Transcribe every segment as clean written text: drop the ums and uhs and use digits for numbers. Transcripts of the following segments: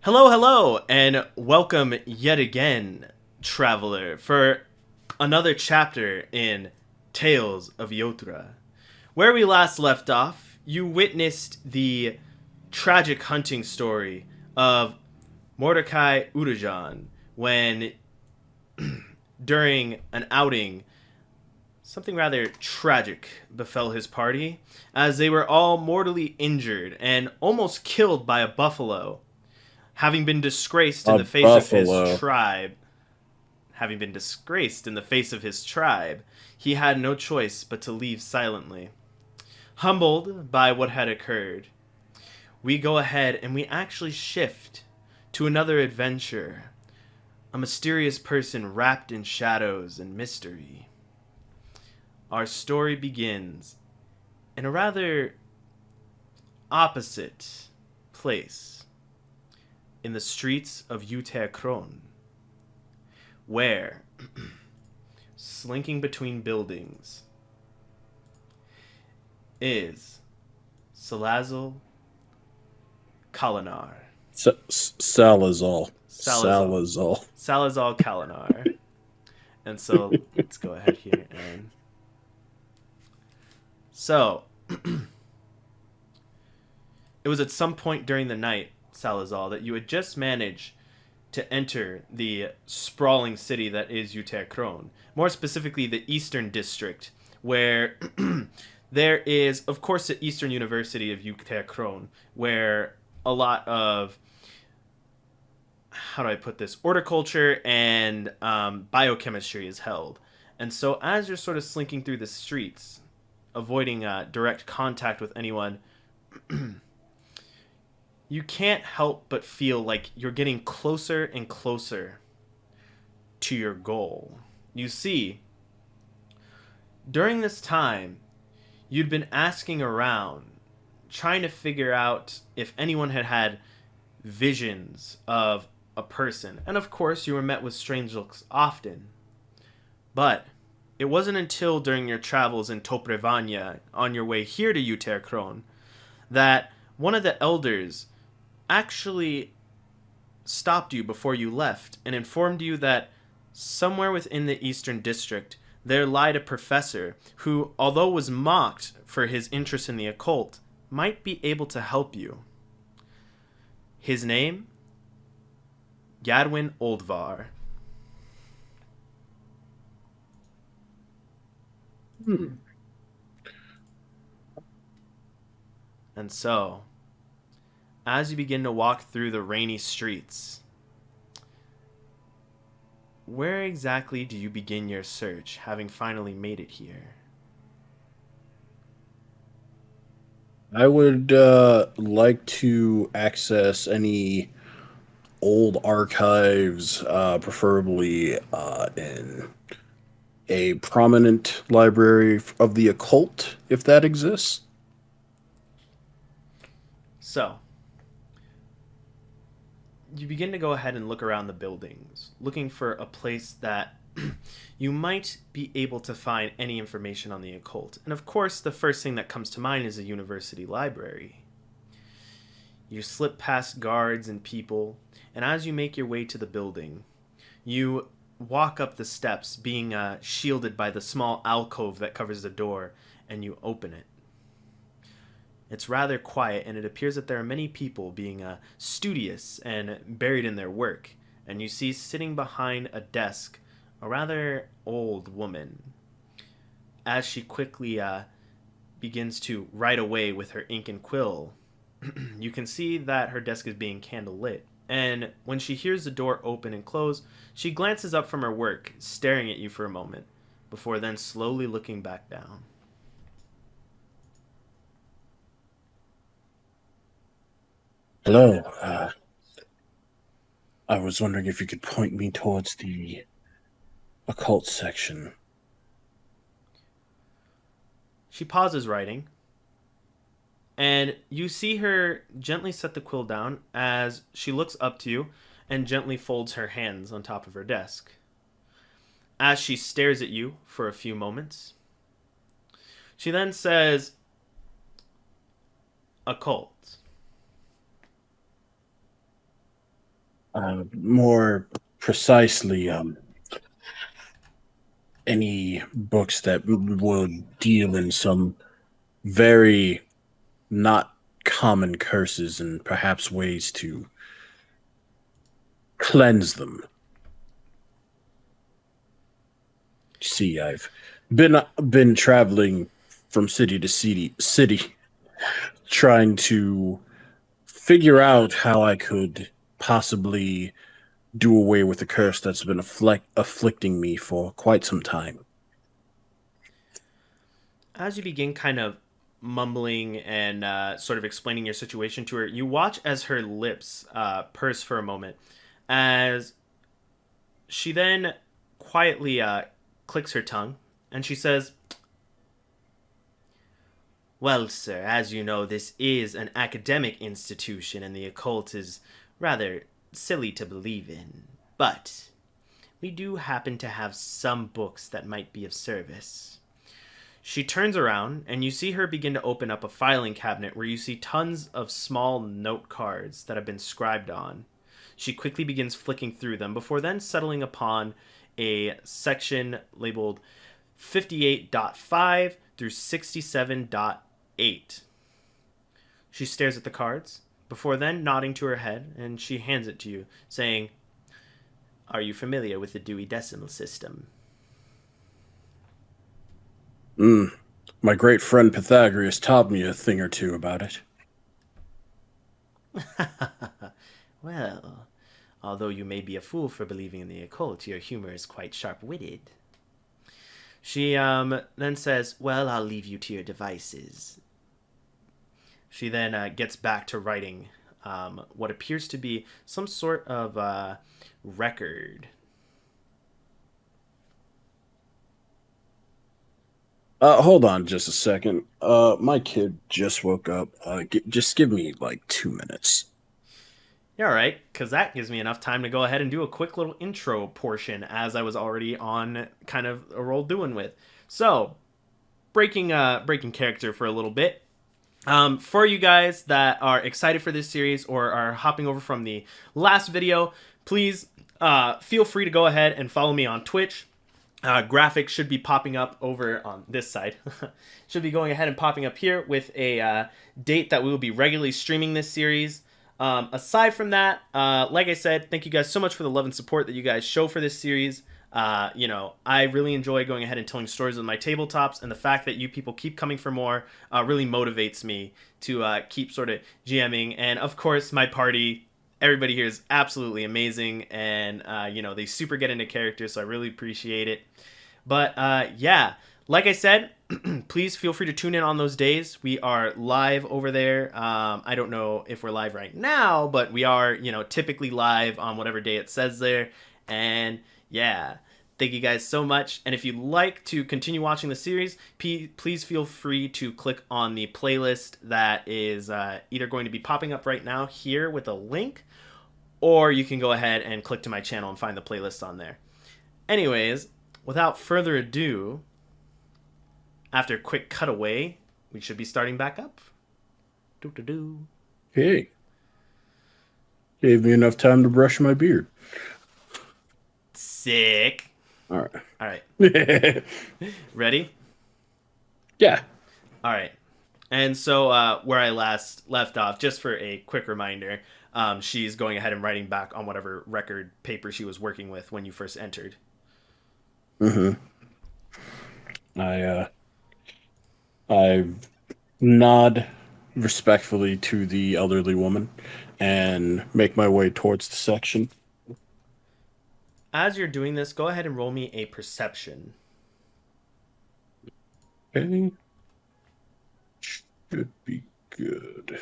Hello, hello, and welcome yet again, traveler, for another chapter in Tales of Iotura. Where we last left off, you witnessed the tragic hunting story of Mordecai Udajan when, during an outing, something rather tragic befell his party as they were all mortally injured and almost killed by a buffalo having been disgraced in A the face of his buffalo. tribe, having been disgraced in the face of his tribe, he had no choice but to leave silently. Humbled by what had occurred, we go ahead and we actually shift to another adventure. A mysterious person wrapped in shadows and mystery. Our story begins in a rather opposite place in the streets of Udrait, where, slinking between buildings, is Salazahl Kalaanar. Salazahl. Salazahl. Salazahl. Salazahl Kalaanar. And so let's go ahead here and so it was at some point during the night, Salazahl, that you had just managed to enter the sprawling city that is Uterkron. More specifically, the Eastern District, where there is, of course, the Eastern University of Uterkron, where a lot of, how do I put this, horticulture and biochemistry is held. And so as you're sort of slinking through the streets, avoiding direct contact with anyone, you can't help but feel like you're getting closer and closer to your goal. You see, during this time, you'd been asking around, trying to figure out if anyone had had visions of a person. And of course, you were met with strange looks often. But it wasn't until during your travels in Toprevanya on your way here to Uterkron that one of the elders actually stopped you before you left and informed you that somewhere within the Eastern District there lied a professor who, although was mocked for his interest in the occult, might be able to help you. His name? Yadwin Oldvar. Hmm. And so, as you begin to walk through the rainy streets, where exactly do you begin your search, having finally made it here? I would like to access any old archives, preferably in a prominent library of the occult, if that exists. So, you begin to go ahead and look around the buildings, looking for a place that you might be able to find any information on the occult. And of course, the first thing that comes to mind is a university library. You slip past guards and people, and as you make your way to the building, you walk up the steps, being shielded by the small alcove that covers the door, and you open it. It's rather quiet, and it appears that there are many people being studious and buried in their work. And you see sitting behind a desk a rather old woman. As she quickly begins to write away with her ink and quill, you can see that her desk is being candle lit. And when she hears the door open and close, she glances up from her work, staring at you for a moment, before then slowly looking back down. Hello. I was wondering if you could point me towards the occult section. She pauses writing, and you see her gently set the quill down as she looks up to you and gently folds her hands on top of her desk. As she stares at you for a few moments, she then says, "Occult." More precisely, any books that would deal in some very not common curses and perhaps ways to cleanse them. See, I've been traveling from city to city trying to figure out how I could possibly do away with the curse that's been afflicting me for quite some time. As you begin kind of mumbling and sort of explaining your situation to her, you watch as her lips purse for a moment, as she then quietly clicks her tongue, and she says, "Well, sir, as you know, this is an academic institution, and the occult is rather silly to believe in. But we do happen to have some books that might be of service." She turns around, and you see her begin to open up a filing cabinet where you see tons of small note cards that have been scribed on. She quickly begins flicking through them before then settling upon a section labeled 58.5 through 67.8. She stares at the cards before then nodding to her head, and she hands it to you, saying, "Are you familiar with the Dewey Decimal System?" Mm, my great friend Pythagoras taught me a thing or two about it. Well, although you may be a fool for believing in the occult, your humor is quite sharp witted. She then says, "Well, I'll leave you to your devices." She then gets back to writing what appears to be some sort of record. Hold on just a second. My kid just woke up. Just give me like 2 minutes. Yeah, all right, because that gives me enough time to go ahead and do a quick little intro portion as I was already on kind of a roll doing with. So, breaking character for a little bit. For you guys that are excited for this series or are hopping over from the last video, please feel free to go ahead and follow me on Twitch. Graphics should be popping up over on this side. Should be going ahead and popping up here with a date that we will be regularly streaming this series. Aside from that, like I said, thank you guys so much for the love and support that you guys show for this series. I really enjoy going ahead and telling stories with my tabletops, and the fact that you people keep coming for more really motivates me to keep sort of GMing. And of course, my party, everybody here is absolutely amazing, and they super get into characters, so I really appreciate it. But yeah, like I said, please feel free to tune in on those days. We are live over there. I don't know if we're live right now, but we are, typically live on whatever day it says there. And yeah, thank you guys so much. And if you'd like to continue watching the series, please feel free to click on the playlist that is either going to be popping up right now here with a link, or you can go ahead and click to my channel and find the playlist on there. Anyways, without further ado, after a quick cutaway, we should be starting back up. Doo-doo-doo. Hey, gave me enough time to brush my beard. Sick. All All right. right. Ready? Yeah. All right. And so where I last left off, just for a quick reminder, she's going ahead and writing back on whatever record paper she was working with when you first entered. Mm-hmm. I nod respectfully to the elderly woman and make my way towards the section. As you're doing this, go ahead and roll me a perception. Okay. Should be good.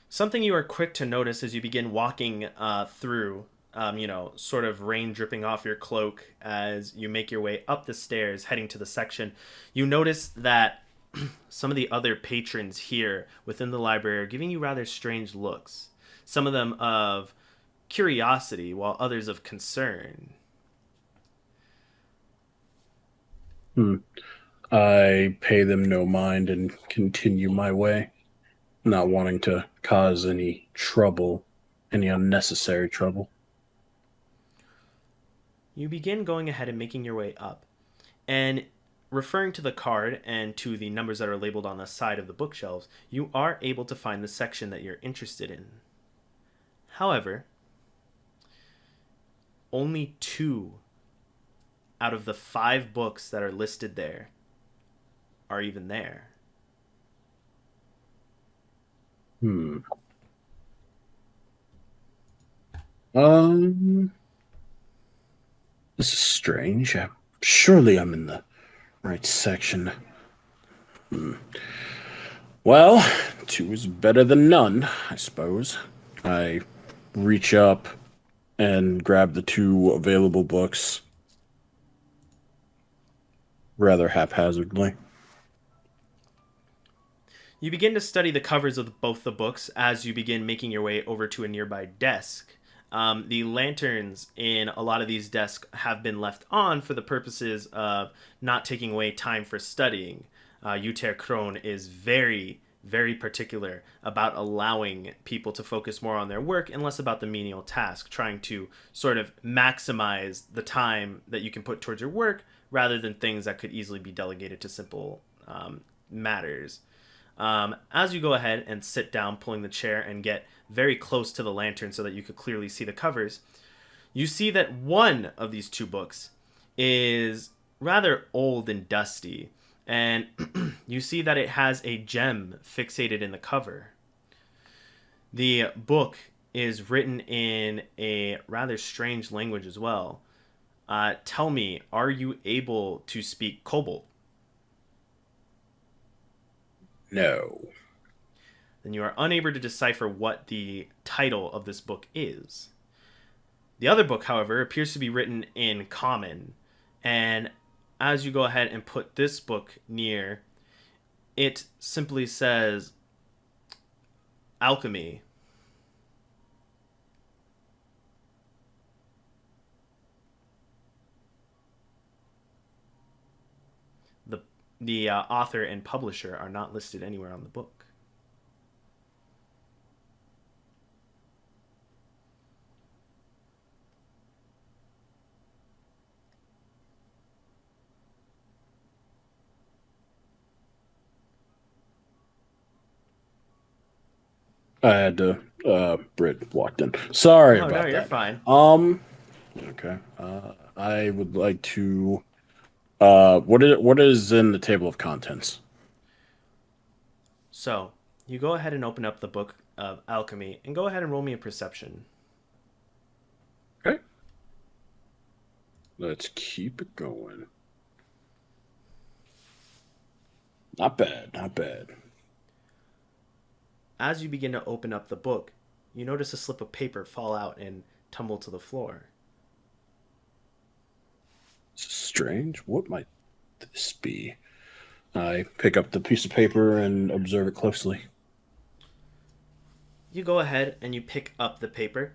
Something you are quick to notice as you begin walking through, sort of rain dripping off your cloak as you make your way up the stairs heading to the section. You notice that some of the other patrons here within the library are giving you rather strange looks. Some of them of curiosity, while others of concern. I pay them no mind and continue my way. not wanting to cause any trouble, any unnecessary trouble. You begin going ahead and making your way up. And referring to the card and to the numbers that are labeled on the side of the bookshelves, you are able to find the section that you're interested in. However, only 2 out of the 5 books that are listed there are even there. Hmm. Um, this is strange. Surely I'm in the right section. Well, 2 is better than none, I suppose. I reach up and grab the 2 available books rather haphazardly. You begin to study the covers of both the books as you begin making your way over to a nearby desk. The lanterns in a lot of these desks have been left on for the purposes of not taking away time for studying. Uter Kron is very, very particular about allowing people to focus more on their work and less about the menial task, trying to sort of maximize the time that you can put towards your work rather than things that could easily be delegated to simple matters. As you go ahead and sit down, pulling the chair and get very close to the lantern so that you could clearly see the covers, you see that one of these 2 books is rather old and dusty, and you see that it has a gem fixated in the cover. The book is written in a rather strange language as well. Tell me, are you able to speak Kobold? No. Then you are unable to decipher what the title of this book is. The other book, however, appears to be written in Common, and as you go ahead and put this book near, it simply says Alchemy. The author and publisher are not listed anywhere on the book. I had to. Britt walked in. Sorry Oh, no, about you're that. fine. Okay. I would like to. What is in the table of contents? So, you go ahead and open up the book of Alchemy and go ahead and roll me a perception. Okay. Let's keep it going. Not bad. Not bad. As you begin to open up the book, you notice a slip of paper fall out and tumble to the floor. This is strange. What might this be? I pick up the piece of paper and observe it closely. You go ahead and you pick up the paper,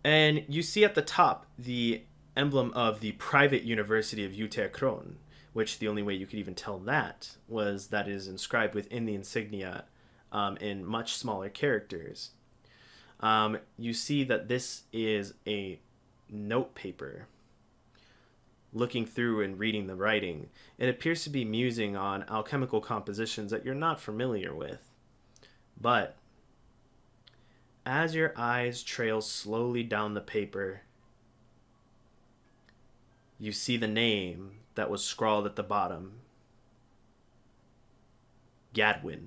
and you see at the top the emblem of the private University of Uter Kron, which the only way you could even tell that was that it is inscribed within the insignia in much smaller characters. You see that this is a note paper. Looking through and reading the writing, it appears to be musing on alchemical compositions that you're not familiar with. But as your eyes trail slowly down the paper, you see the name that was scrawled at the bottom: Gadwin.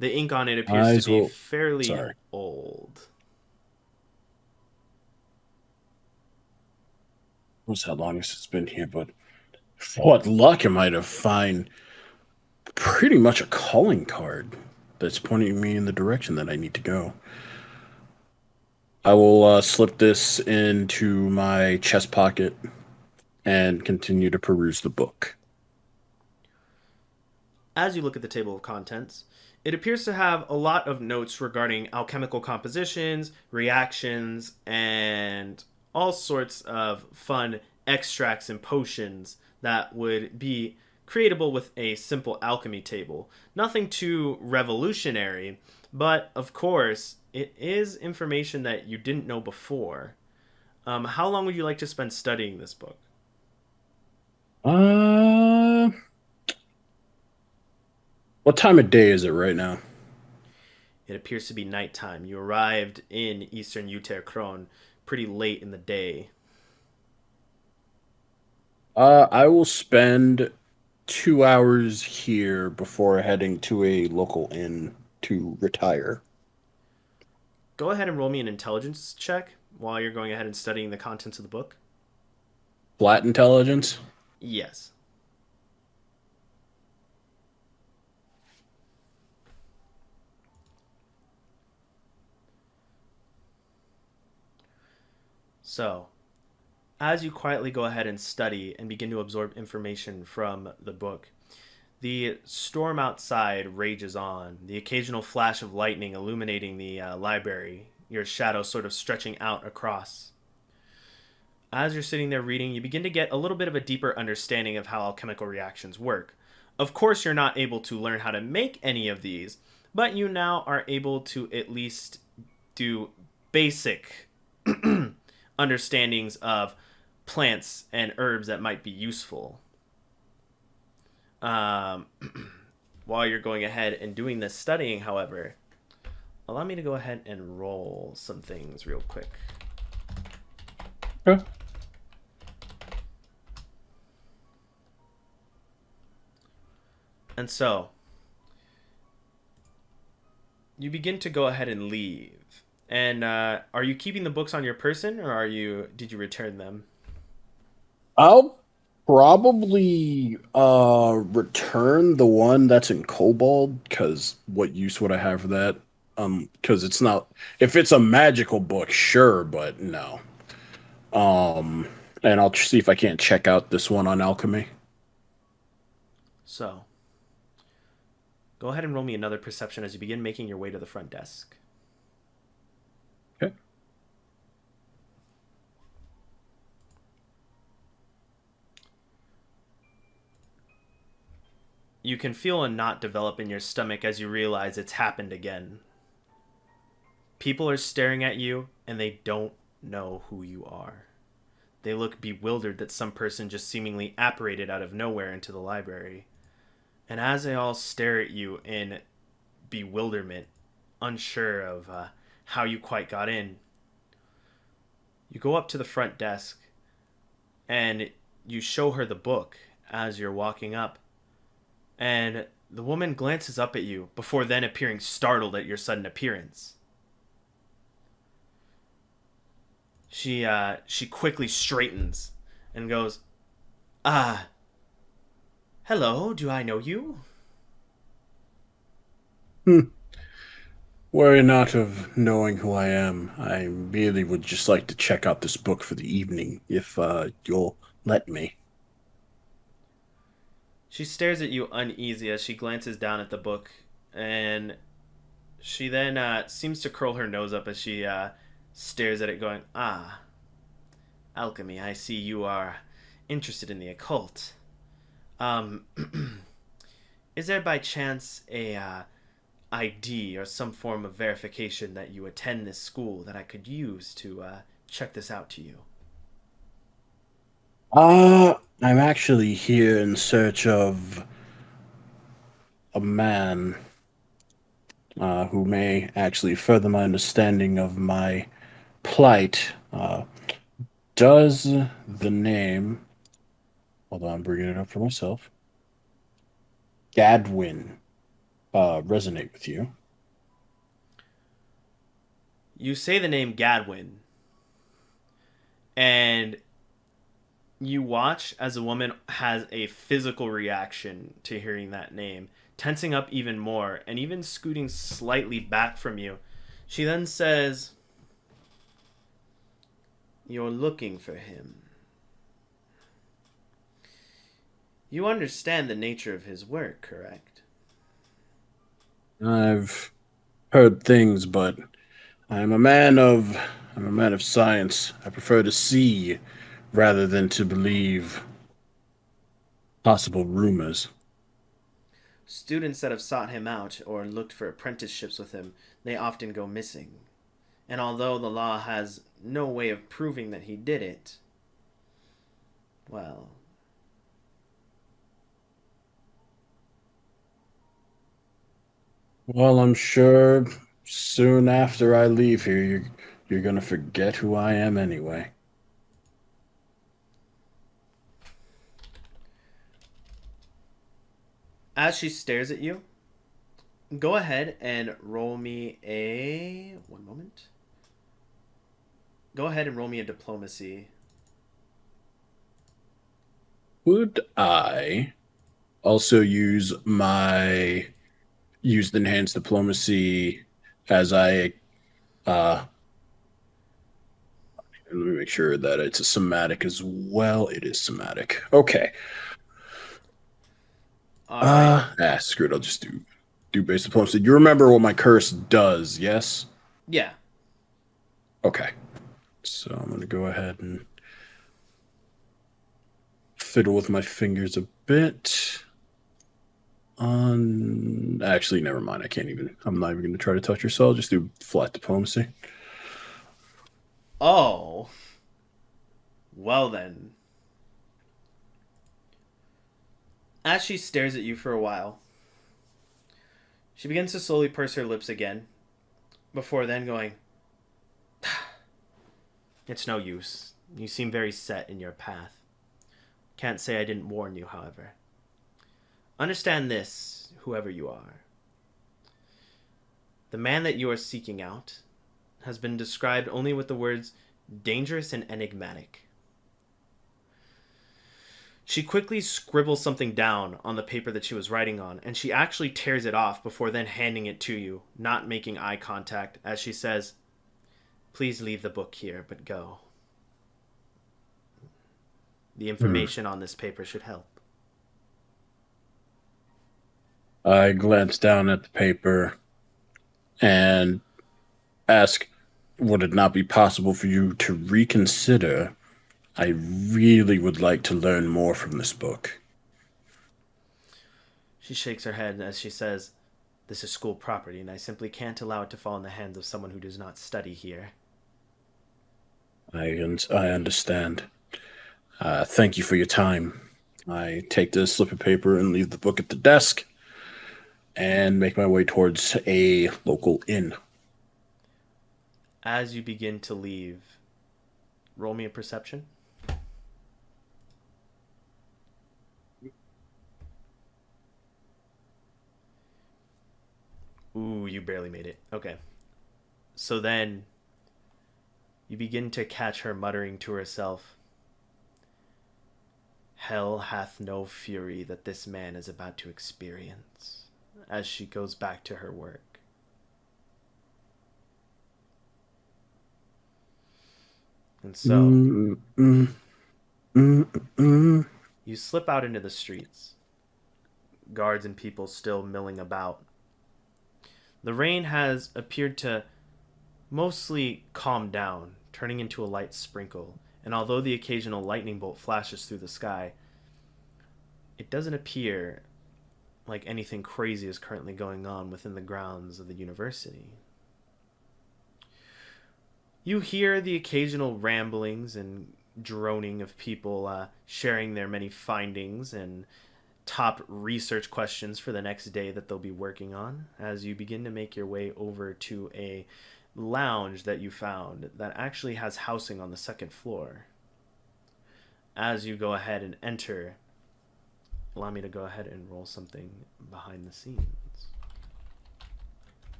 The ink on it appears to Eyes be will. fairly Sorry. old. What's how long this has been here? But what luck am I to find pretty much a calling card that's pointing me in the direction that I need to go. I will slip this into my chest pocket and continue to peruse the book. As you look at the table of contents, it appears to have a lot of notes regarding alchemical compositions, reactions, and all sorts of fun extracts and potions that would be creatable with a simple alchemy table. Nothing too revolutionary, but of course, it is information that you didn't know before. How long would you like to spend studying this book? Uh, what time of day is it right now? It appears to be nighttime. You arrived in eastern Uterkron pretty late in the day. I will spend 2 hours here before heading to a local inn to retire. Go ahead and roll me an intelligence check while you're going ahead and studying the contents of the book. Flat intelligence? Yes. So, as you quietly go ahead and study and begin to absorb information from the book, the storm outside rages on, the occasional flash of lightning illuminating the library, your shadow sort of stretching out across. As you're sitting there reading, you begin to get a little bit of a deeper understanding of how alchemical reactions work. Of course, you're not able to learn how to make any of these, but you now are able to at least do basic understandings of plants and herbs that might be useful. Um, while you're going ahead and doing this studying, however, allow me to go ahead and roll some things real quick. Okay. And so, you begin to go ahead and leave. And are you keeping the books on your person, or did you return them? I'll probably return the one that's in Kobold, because what use would I have for that? Because it's not, if it's a magical book, sure, but no. Um, and I'll see if I can't check out this one on alchemy. So, go ahead and roll me another perception as you begin making your way to the front desk. Okay. You can feel a knot develop in your stomach as you realize it's happened again. People are staring at you and they don't know who you are. They look bewildered that some person just seemingly apparated out of nowhere into the library. And as they all stare at you in bewilderment, unsure of how you quite got in, you go up to the front desk and you show her the book as you're walking up. And the woman glances up at you before then appearing startled at your sudden appearance. She quickly straightens and goes, "Ah, hello, do I know you?" Hmm. Worry not of knowing who I am. I merely would just like to check out this book for the evening, if you'll let me. She stares at you uneasy as she glances down at the book, and she then seems to curl her nose up as she stares at it, going, "Ah, alchemy, I see you are interested in the occult. Um, is there by chance a ID or some form of verification that you attend this school that I could use to check this out to you?" I'm actually here in search of a man who may actually further my understanding of my plight. Does the name, hold on, I'm bringing it up for myself, Gadwin, resonate with you? You say the name Gadwin, and you watch as a woman has a physical reaction to hearing that name, tensing up even more and even scooting slightly back from you. She then says, "You're looking for him. You understand the nature of his work, correct?" I've heard things, but I'm a man of I'm a man of science. I prefer to see rather than to believe. Possible rumors. Students that have sought him out or looked for apprenticeships with him, they often go missing. And although the law has no way of proving that he did it, well, Well, I'm sure soon after I leave here, you're gonna forget who I am anyway. as she stares at you, go ahead and roll me a. One moment. Go ahead and roll me a diplomacy. Would I also use the enhanced diplomacy as I uh let me make sure that it's a somatic as well. It is somatic. Okay. All right. Screw it. I'll just do base diplomacy. You remember what my curse does, yes? Yeah. Okay. So I'm gonna go ahead and fiddle with my fingers a bit. Actually, never mind. I can't even. I'm not even gonna try to touch your cell. Just do flat diplomacy. Oh. Well then. As she stares at you for a while, she begins to slowly purse her lips again, before then going, "It's no use. You seem very set in your path. Can't say I didn't warn you, however. Understand this, whoever you are. The man that you are seeking out has been described only with the words dangerous and enigmatic." She quickly scribbles something down on the paper that she was writing on, and she actually tears it off before then handing it to you, not making eye contact, as she says, "Please leave the book here, but go. The Hmm. information on this paper should help." I glance down at the paper and ask, would it not be possible for you to reconsider? I really would like to learn more from this book. She shakes her head as she says, "This is school property, and I simply can't allow it to fall in the hands of someone who does not study here." I understand. Thank you for your time. I take the slip of paper and leave the book at the desk and make my way towards a local inn. As you begin to leave, roll me a perception. Ooh, you barely made it. Okay. So then you begin to catch her muttering to herself, "Hell hath no fury that this man is about to experience," as she goes back to her work. And so Mm, mm, mm, mm. you slip out into the streets, guards and people still milling about. The rain has appeared to mostly calm down, turning into a light sprinkle, and although the occasional lightning bolt flashes through the sky, it doesn't appear like anything crazy is currently going on within the grounds of the university. You hear the occasional ramblings and droning of people sharing their many findings and top research questions for the next day that they'll be working on as you begin to make your way over to a lounge that you found that actually has housing on the second floor. As you go ahead and enter, allow me to go ahead and roll something behind the scenes.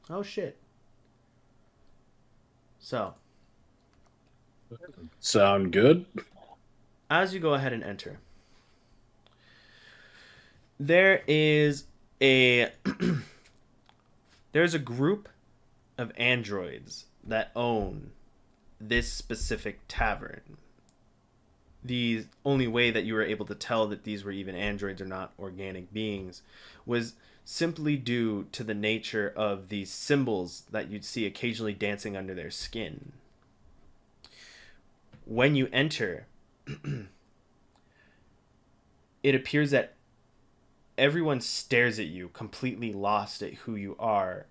Oh shit. So, Sound good? as you go ahead and enter, there is a there's a group of androids that own this specific tavern. the only way that you were able to tell that these were even androids or not organic beings was simply due to the nature of these symbols that you'd see occasionally dancing under their skin. When you enter, it appears that everyone stares at you, completely lost at who you are.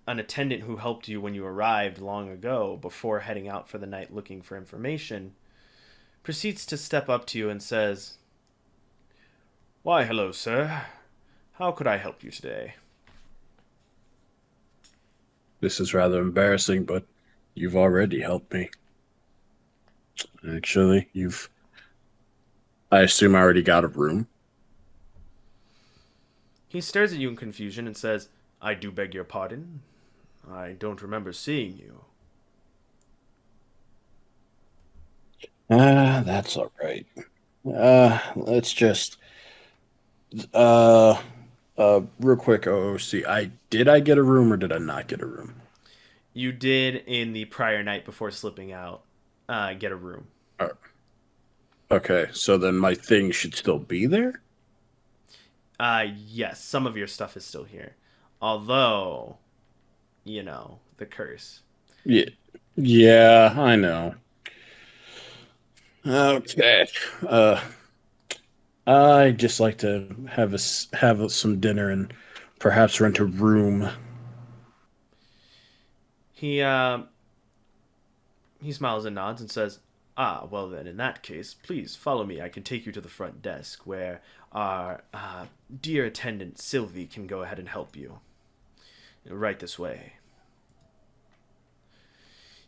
An attendant who helped you when you arrived long ago, before heading out for the night looking for information, proceeds to step up to you and says, "Why, hello, sir. How could I help you today?" This is rather embarrassing, but you've already helped me. Actually, you've. I assume I already got a room. He stares at you in confusion and says, "I do beg your pardon. I don't remember seeing you." That's all right. Let's just uh real quick, OOC. I get a room or did I not get a room? You did in the prior night before slipping out, get a room. Uh, okay, so then my thing should still be there? Yes, some of your stuff is still here. Although, the curse. Yeah. Yeah, I know. Okay. Uh I just like to have some dinner and perhaps rent a room. He he smiles and nods and says, "Ah, well then, in that case, please follow me. I can take you to the front desk where our dear attendant Sylvie can go ahead and help you. Right this way."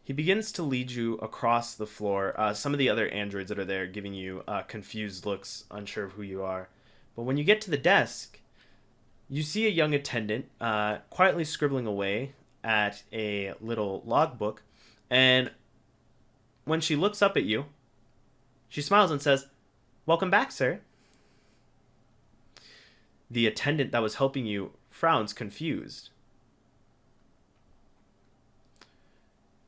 He begins to lead you across the floor. Some of the other androids that are there giving you confused looks, unsure of who you are. But when you get to the desk, you see a young attendant quietly scribbling away at a little logbook. And when she looks up at you, she smiles and says, "Welcome back, sir." The attendant that was helping you frowns, confused.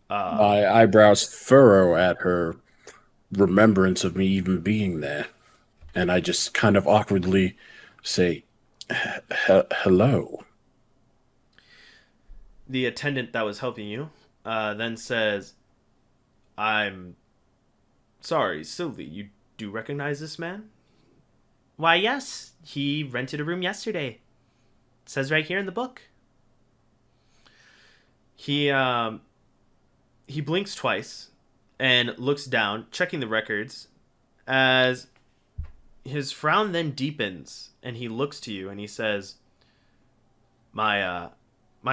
Uh, My eyebrows furrow at her remembrance of me even being there, and I just kind of awkwardly say, Hello." the attendant that was helping you then says, "I'm sorry, Sylvie, you do recognize this man?" "Why, yes. He rented a room yesterday. It says right here in the book." He he blinks twice and looks down, checking the records, as his frown then deepens and he looks to you and he says, My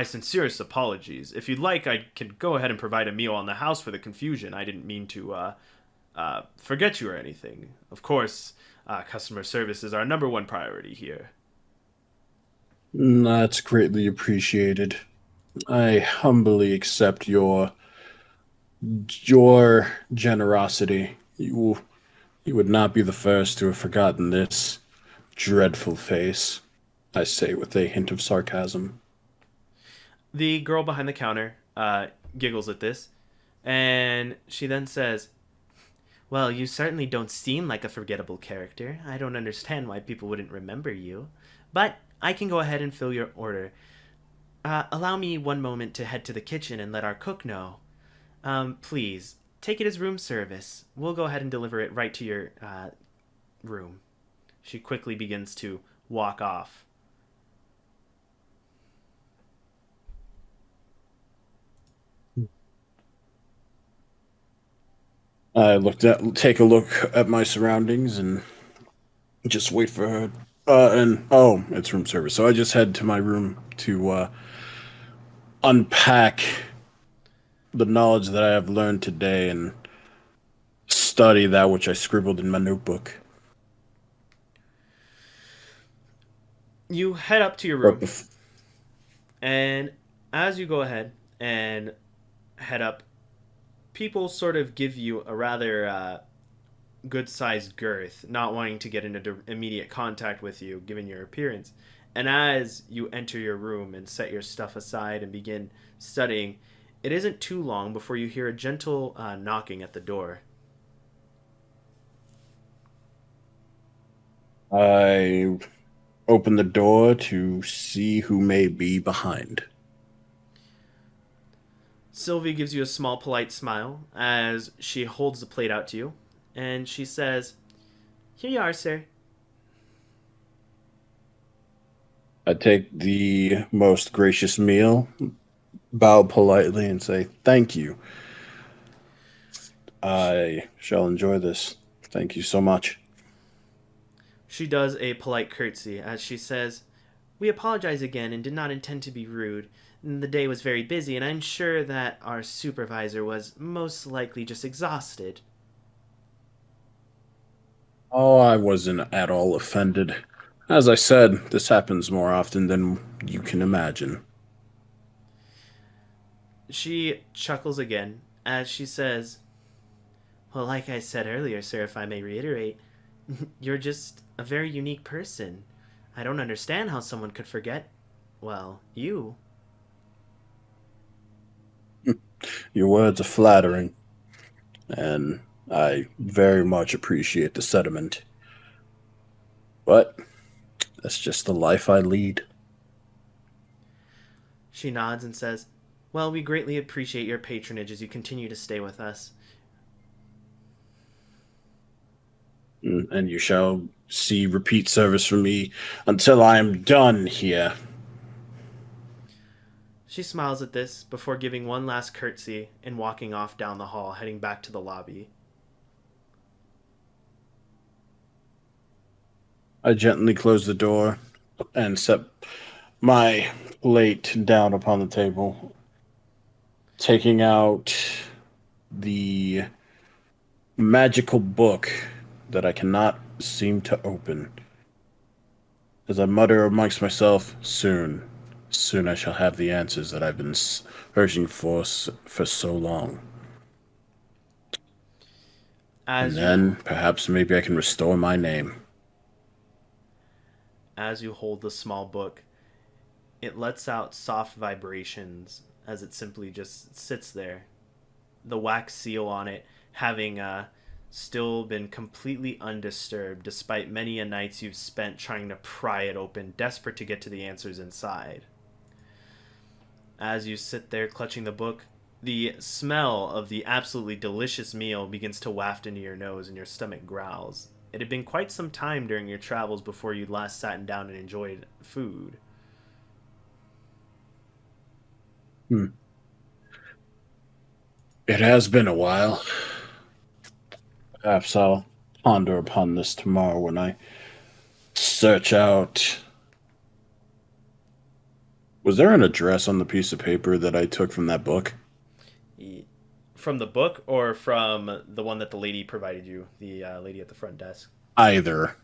sincerest apologies. If you'd like, I can go ahead and provide a meal on the house for the confusion. I didn't mean to forget you or anything. Of course, customer service is our number one priority here." That's greatly appreciated. I humbly accept your generosity. You would not be the first to have forgotten this dreadful face, I say with a hint of sarcasm. The girl behind the counter giggles at this, and she then says, "Well, you certainly don't seem like a forgettable character. I don't understand why people wouldn't remember you. But I can go ahead and fill your order. Allow me one moment to head to the kitchen and let our cook know. Please, take it as room service. We'll go ahead and deliver it right to your room." She quickly begins to walk off. Take a look at my surroundings and just wait for her. And oh, it's room service. So I just head to my room to unpack the knowledge that I have learned today and study that which I scribbled in my notebook. You head up to your But room, and as you go ahead and head up, people sort of give you a rather good sized girth, not wanting to get into immediate contact with you given your appearance. And as you enter your room and set your stuff aside and begin studying, It isn't too long before you hear a gentle knocking at the door. I open the door to see who may be behind. Sylvie gives you a small, polite smile as she holds the plate out to you, and she says, "Here you are, sir." I take the most gracious meal, bow politely, and say, "Thank you. I shall enjoy this. Thank you so much." She does a polite curtsy as she says, "We apologize again and did not intend to be rude. The day was very busy, and I'm sure that our supervisor was most likely just exhausted." Oh, I wasn't at all offended. As I said, this happens more often than you can imagine. She chuckles again as she says, "Well, like I said earlier, sir, if I may reiterate, you're just a very unique person. I don't understand how someone could forget, well, you." Your words are flattering, and I very much appreciate the sentiment. But that's just the life I lead. She nods and says, "Well, we greatly appreciate your patronage as you continue to stay with us." And you shall see repeat service from me until I am done here. She smiles at this before giving one last curtsy and walking off down the hall, heading back to the lobby. I gently close the door and set my plate down upon the table, taking out the magical book that I cannot seem to open. As I mutter amongst myself, soon I shall have the answers that I've been searching for so long. And As you then perhaps maybe I can restore my name. as you hold the small book, it lets out soft vibrations as it simply just sits there. The wax seal on it having still been completely undisturbed despite many a nights you've spent trying to pry it open, desperate to get to the answers inside. As you sit there clutching the book, the smell of the absolutely delicious meal begins to waft into your nose and your stomach growls. It had been quite some time during your travels before you'd last sat down and enjoyed food. Hmm. It has been a while. Perhaps I'll ponder upon this tomorrow when I search out. Was there an address on the piece of paper that I took from that book? From the book or from the one that the lady provided you, the lady at the front desk? Either.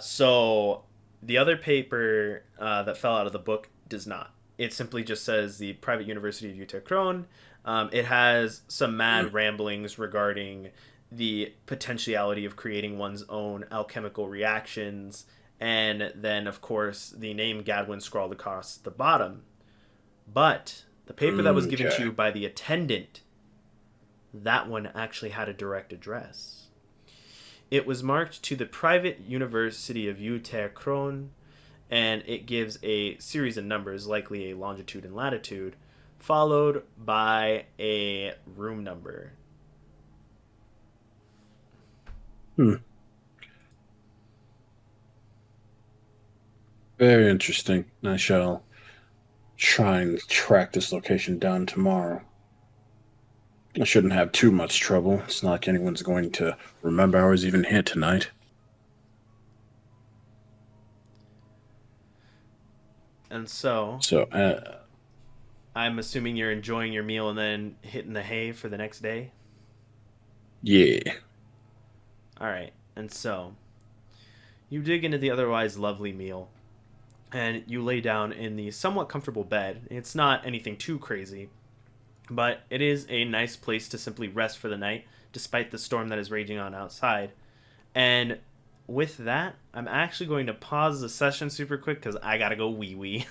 So the other paper that fell out of the book does not. It simply just says the Private University of Utah Krone. It has some Hmm. mad ramblings regarding the potentiality of creating one's own alchemical reactions, and then, of course, the name Gadwin scrawled across the bottom. But the paper that was given to Okay. you by the attendant, that one actually had a direct address. It was marked to the Private University of Utah Krone, and it gives a series of numbers, likely a longitude and latitude, followed by a room number. Hmm. Very interesting. I shall try and track this location down tomorrow. I shouldn't have too much trouble. It's not like anyone's going to remember I was even here tonight. And so, So, I'm assuming you're enjoying your meal and then hitting the hay for the next day. yeah. All right. And so, you dig into the otherwise lovely meal and you lay down in the somewhat comfortable bed. It's not anything too crazy, but it is a nice place to simply rest for the night despite the storm that is raging on outside. And with that, I'm actually going to pause the session super quick because I gotta go wee wee.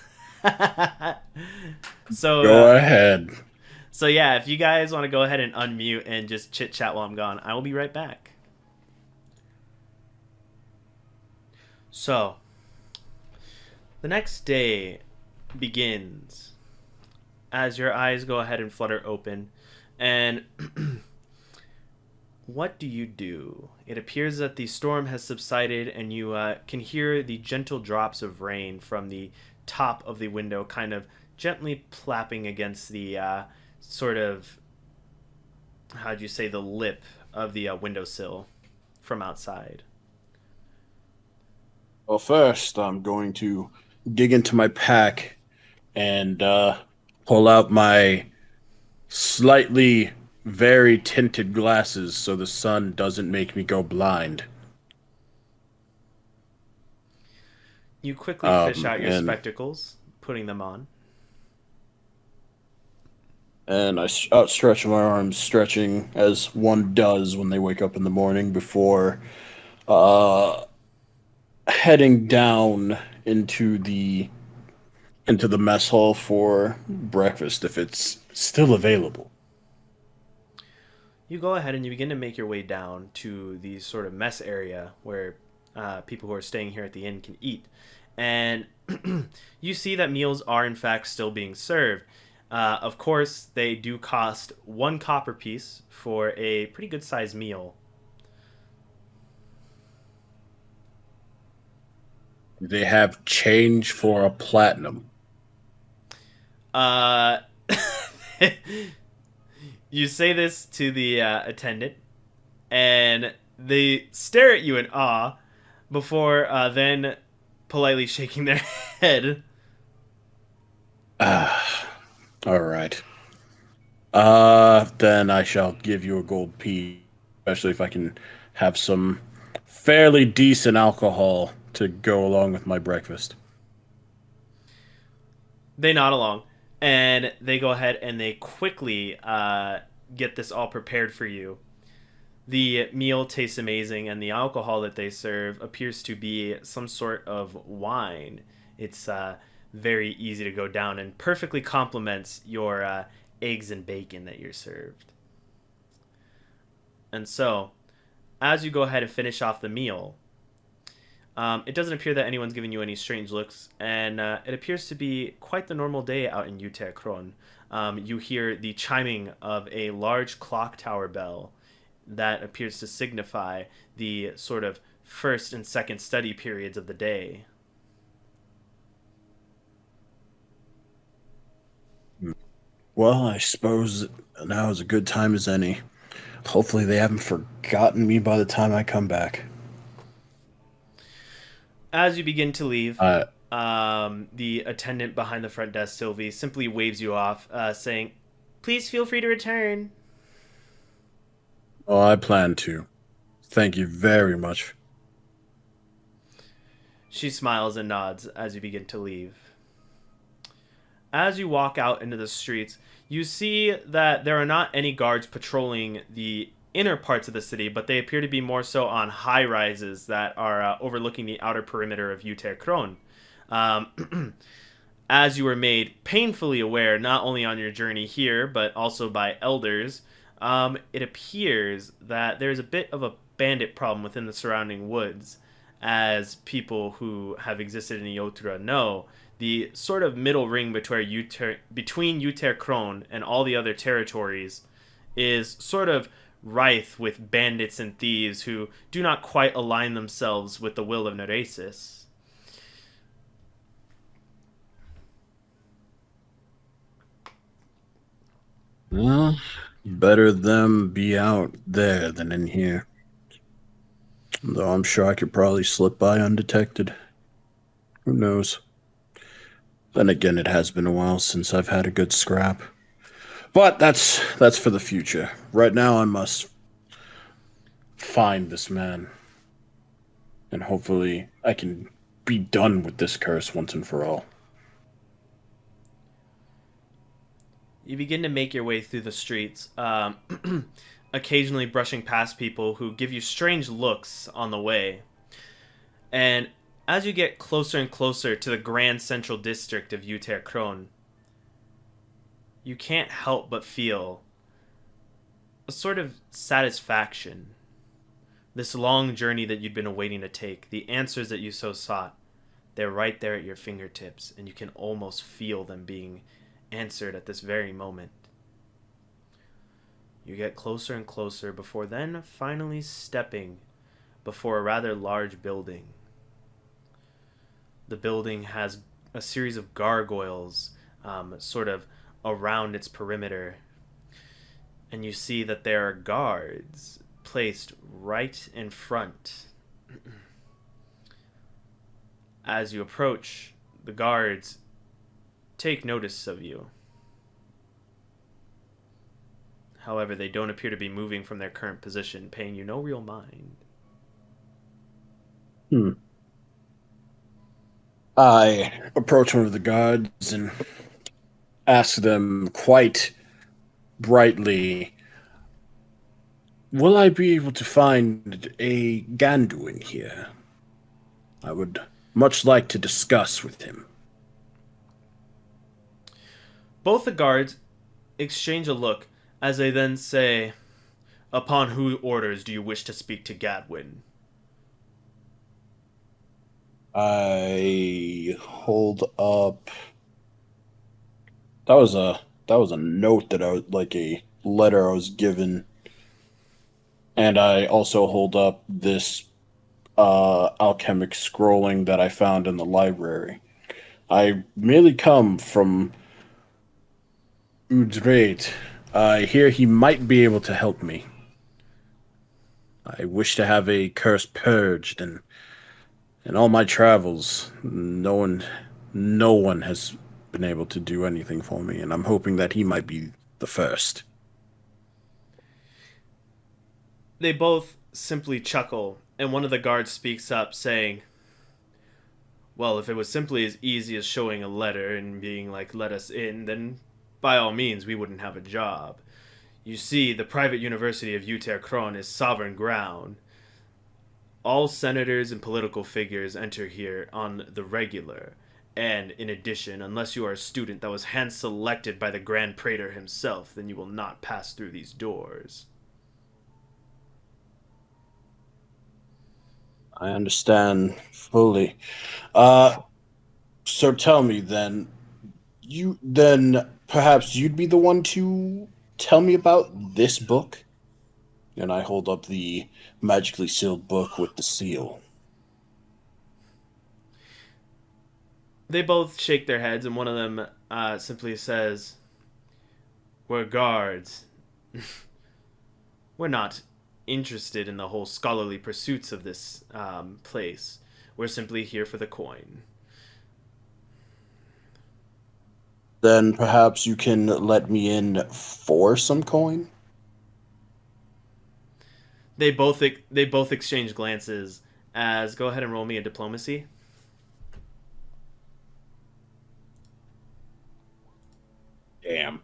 so, Go ahead. so yeah, if you guys want to go ahead and unmute and just chit chat while I'm gone, I will be right back. So, the next day begins as your eyes go ahead and flutter open, and what do you do? It appears that the storm has subsided, and you can hear the gentle drops of rain from the top of the window, kind of gently plapping against the sort of, how'd you say, the lip of the windowsill from outside. Well, first, I'm going to dig into my pack and pull out my slightly very tinted glasses so the sun doesn't make me go blind. You quickly fish out your And spectacles, putting them on. I outstretch my arms, stretching as one does when they wake up in the morning before uh, heading down into the into the mess hall for breakfast if it's still available. You go ahead and you begin to make your way down to the sort of mess area where people who are staying here at the inn can eat. And you see that meals are, in fact, still being served. Of course, they do cost 1 copper piece for a pretty good sized meal. They have change for a platinum. Uh, you say this to the attendant, and they stare at you in awe before then politely shaking their head. Ah, all right. Then I shall give you a gold piece, especially if I can have some fairly decent alcohol to go along with my breakfast. They nod along, and they go ahead and they quickly get this all prepared for you. The meal tastes amazing, and the alcohol that they serve appears to be some sort of wine. It's very easy to go down and perfectly complements your eggs and bacon that you're served. And so, as you go ahead and finish off the meal, it doesn't appear that anyone's giving you any strange looks, and it appears to be quite the normal day out in Uterkron. You hear the chiming of a large clock tower bell that appears to signify the sort of first and second study periods of the day. Well, I suppose now is a good time as any. Hopefully, they haven't forgotten me by the time I come back. As you begin to leave, Uh, the attendant behind the front desk, Sylvie, simply waves you off, saying, "Please feel free to return." oh, I plan to. Thank you very much. She smiles and nods as you begin to leave. As you walk out into the streets, you see that there are not any guards patrolling the inner parts of the city, but they appear to be more so on high rises that are overlooking the outer perimeter of Uterkron. As you were made painfully aware, not only on your journey here, but also by elders, it appears that there's a bit of a bandit problem within the surrounding woods, as people who have existed in Iotura know. The sort of middle ring between Uterkron and all the other territories is sort of rife with bandits and thieves who do not quite align themselves with the will of Neresis. Well, better them be out there than in here. Though I'm sure I could probably slip by undetected. Who knows? Then again, it has been a while since I've had a good scrap. But that's for the future. Right now, I must find this man, and hopefully, I can be done with this curse once and for all. You begin to make your way through the streets, occasionally brushing past people who give you strange looks on the way. And As you get closer and closer to the Grand Central District of Uter, you can't help but feel a sort of satisfaction. This long journey that you'd been awaiting to take, the answers that you so sought, they're right there at your fingertips, and you can almost feel them being answered at this very moment. You get closer and closer before then finally stepping before a rather large building. The building has a series of gargoyles sort of around its perimeter, and you see that there are guards placed right in front. As you approach, the guards take notice of you. However, they don't appear to be moving from their current position, paying you no real mind. I approach one of the guards and ask them quite brightly, will I be able to find a Gandu in here? I would much like to discuss with him. Both the guards exchange a look as they then say, "Upon whose orders do you wish to speak to Gadwin?" I hold up. That was a note that I was like a letter I was given, and I also hold up this alchemic scrolling that I found in the library. I merely come from Udrait. I hear he might be able to help me. I wish to have a curse purged, and in all my travels, no one has been able to do anything for me, and I'm hoping that he might be the first. They both simply chuckle, and one of the guards speaks up, saying, "Well, if it was simply as easy as showing a letter and being like, 'let us in,' then by all means we wouldn't have a job. You see, the private university of Uter is sovereign ground. All senators and political figures enter here on the regular, and in addition, unless you are a student that was hand selected by the Grand Praetor himself, then you will not pass through these doors." I understand fully. Uh, so tell me then, perhaps you'd be the one to tell me about this book? And I hold up the magically sealed book with the seal. They both shake their heads, and one of them simply says, "We're guards. We're not interested in the whole scholarly pursuits of this place. We're simply here for the coin." Then perhaps you can let me in for some coin? They both exchange glances. As Go ahead and roll me a diplomacy. Damn.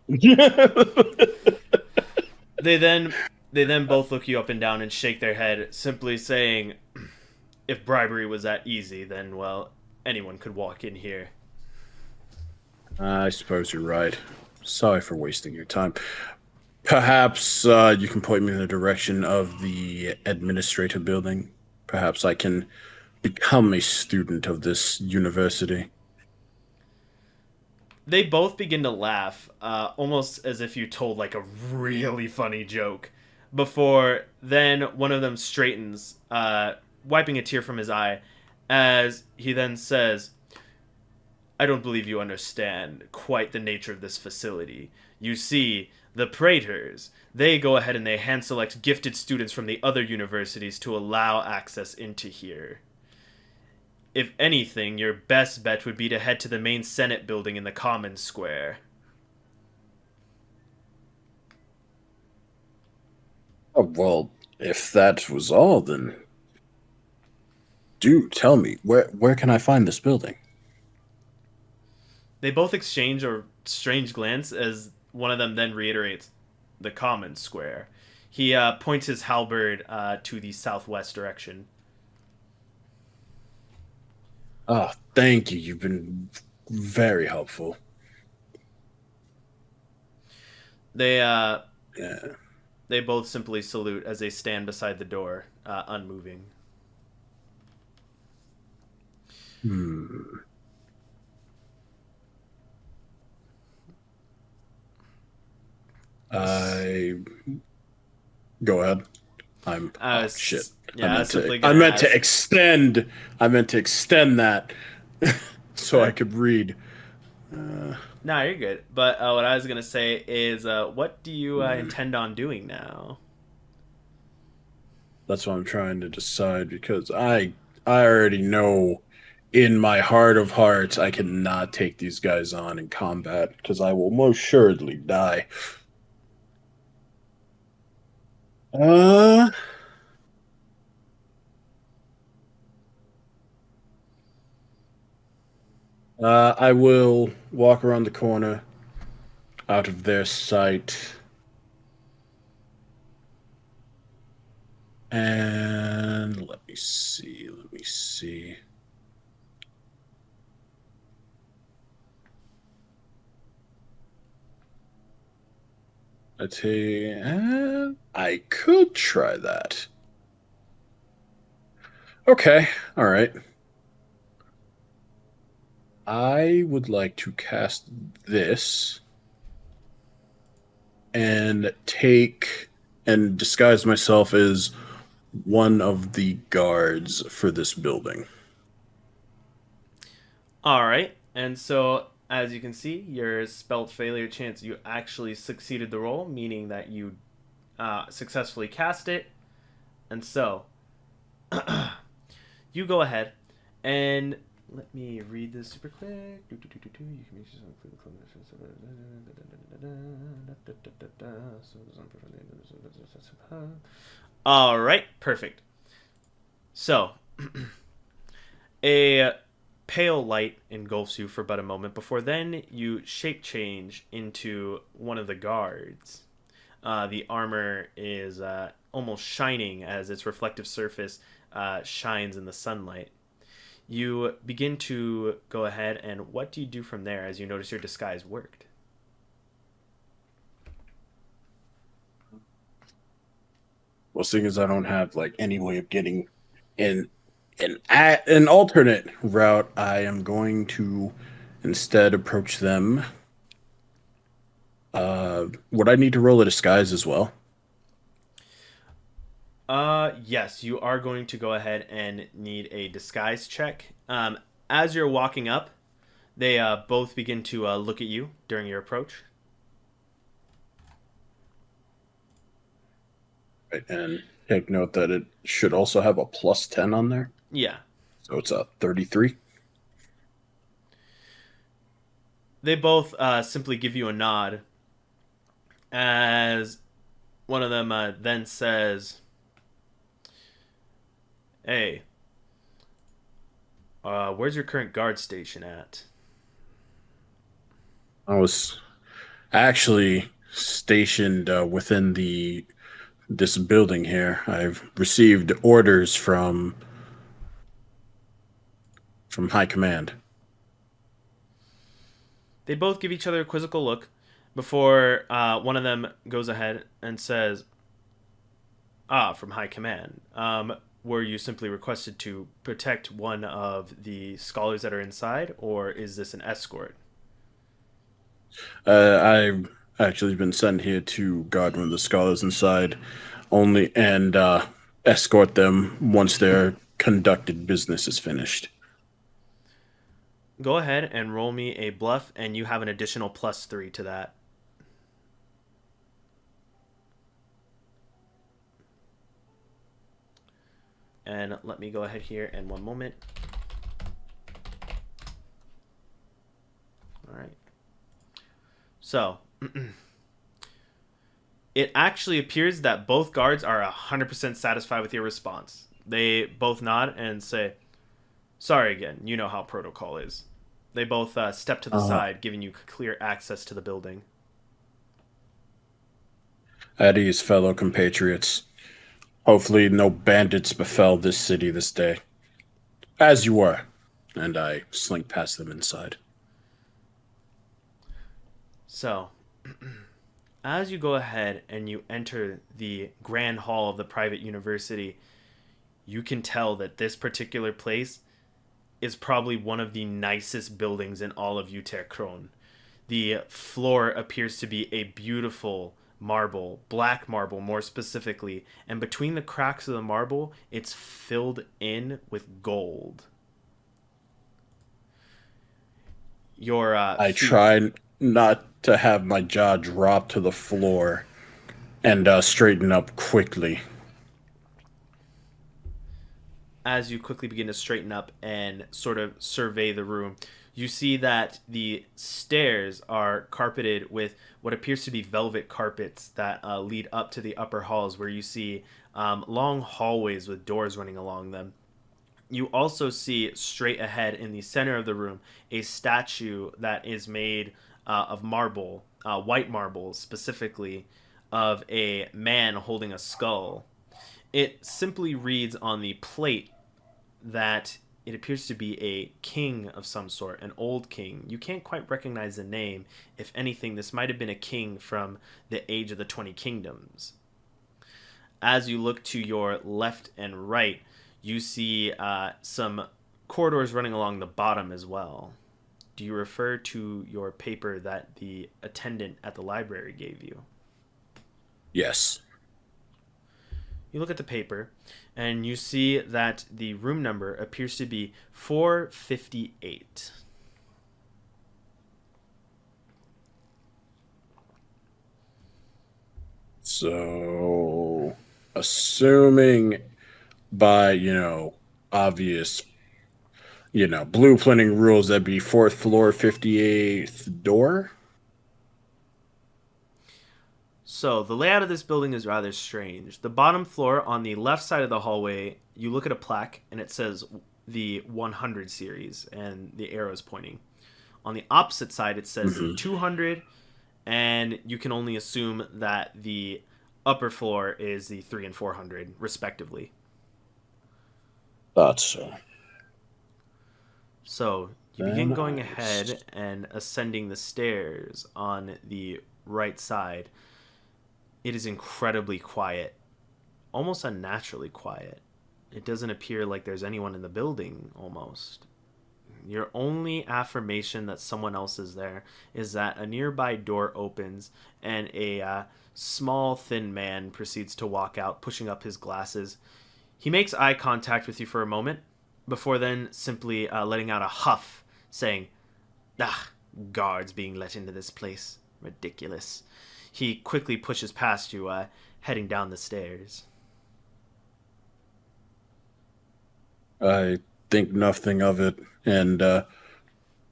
They then they then both look you up and down and shake their head, simply saying, "If bribery was that easy, then well, anyone could walk in here." I suppose you're right. Sorry for wasting your time. Perhaps you can point me in the direction of the administrative building. Perhaps I can become a student of this university. They both begin to laugh, almost as if you told like a really funny joke. Before then, one of them straightens, wiping a tear from his eye, as he then says, "I don't believe you understand quite the nature of this facility. You see, the praetors, they go ahead and they hand select gifted students from the other universities to allow access into here. If anything, your best bet would be to head to the main Senate building in the Common Square." Oh, well, if that was all, then do tell me, where can I find this building? They both exchange a strange glance as one of them then reiterates, "The Common Square." He points his halberd to the southwest direction. Oh, thank you. You've been very helpful. They Yeah. they both simply salute as they stand beside the door, unmoving. Hmm. I go ahead. Oh shit. Yeah, I was simply I gonna meant to ask. extend that so I Sorry. could read. Uh, No, you're good. But what I was gonna say is, what do you hmm. intend on doing now? That's what I'm trying to decide because I already know in my heart of hearts I cannot take these guys on in combat because I will most assuredly die. Uh, I will walk around the corner out of their sight and let me see. Let me see. I could try that. Okay, all right. I would like to cast this and take and disguise myself as one of the guards for this building. All right, and so as you can see, your spell failure chance, you actually succeeded the roll, meaning that you successfully cast it. And so you go ahead and let me read this super quick. All right, perfect. So a pale light engulfs you for but a moment before then you shape change into one of the guards. The armor is almost shining as its reflective surface shines in the sunlight. You begin to go ahead, and what do you do from there as you notice your disguise worked? Well, seeing as I don't have like any way of getting in an alternate route, I am going to instead approach them. Would I need to roll a disguise as well? Yes, you are going to go ahead and need a disguise check. As you're walking up, they both begin to look at you during your approach. Right, and take note that it should also have a +10 on there. Yeah, So it's a 33. they both simply give you a nod as one of them then says, "Hey, where's your current guard station at?" I was actually stationed within the this building here. I've received orders from high command. They both give each other a quizzical look before one of them goes ahead and says, from high command. Were you simply requested to protect one of the scholars that are inside, or is this an escort?" I've actually been sent here to guard one of the scholars inside only and escort them once their conducted business is finished. Go ahead and roll me a bluff, and you have an additional +3 to that. And let me go ahead here in one moment. All right. So, it actually appears that both guards are 100% satisfied with your response. They both nod and say, "Sorry again, you know how protocol is." They both step to the Uh, side, giving you clear access to the building. at ease, fellow compatriots. Hopefully, no bandits befell this city this day. As you were. and I slink past them inside. So, as you go ahead and you enter the grand hall of the private university, you can tell that this particular place is probably one of the nicest buildings in all of Uterkron. The floor appears to be a beautiful marble, black marble more specifically, and between the cracks of the marble, it's filled in with gold. Your I feet, try not to have my jaw drop to the floor and straighten up quickly. as you quickly begin to straighten up and sort of survey the room, you see that the stairs are carpeted with what appears to be velvet carpets that lead up to the upper halls, where you see long hallways with doors running along them. You also see straight ahead in the center of the room a statue that is made of marble, white marble specifically, of a man holding a skull. It simply reads on the plate that it appears to be a king of some sort, an old king. You can't quite recognize the name. If anything, this might have been a king from the age of the 20 kingdoms. As you look to your left and right, you see some corridors running along the bottom as well. Do you refer to your paper that the attendant at the library gave you? Yes. You look at the paper and you see that the room number appears to be 458. So, assuming by, obvious, blueprinting rules, that'd be fourth floor, 58th door. So, the layout of this building is rather strange. The bottom floor on the left side of the hallway, you look at a plaque and it says the 100 series and the arrow is pointing. On the opposite side, it says Mm-hmm. 200, and you can only assume that the upper floor is the 3 and 400, respectively. Thought so. So, you begin Then going I ahead and ascending the stairs on the right side. It is incredibly quiet, almost unnaturally quiet. It doesn't appear like there's anyone in the building, almost. Your only affirmation that someone else is there is that a nearby door opens and a small, thin man proceeds to walk out, pushing up his glasses. He makes eye contact with you for a moment, before then simply letting out a huff, saying, "Ah, guards being let into this place. Ridiculous." He quickly pushes past you, heading down the stairs. I think nothing of it and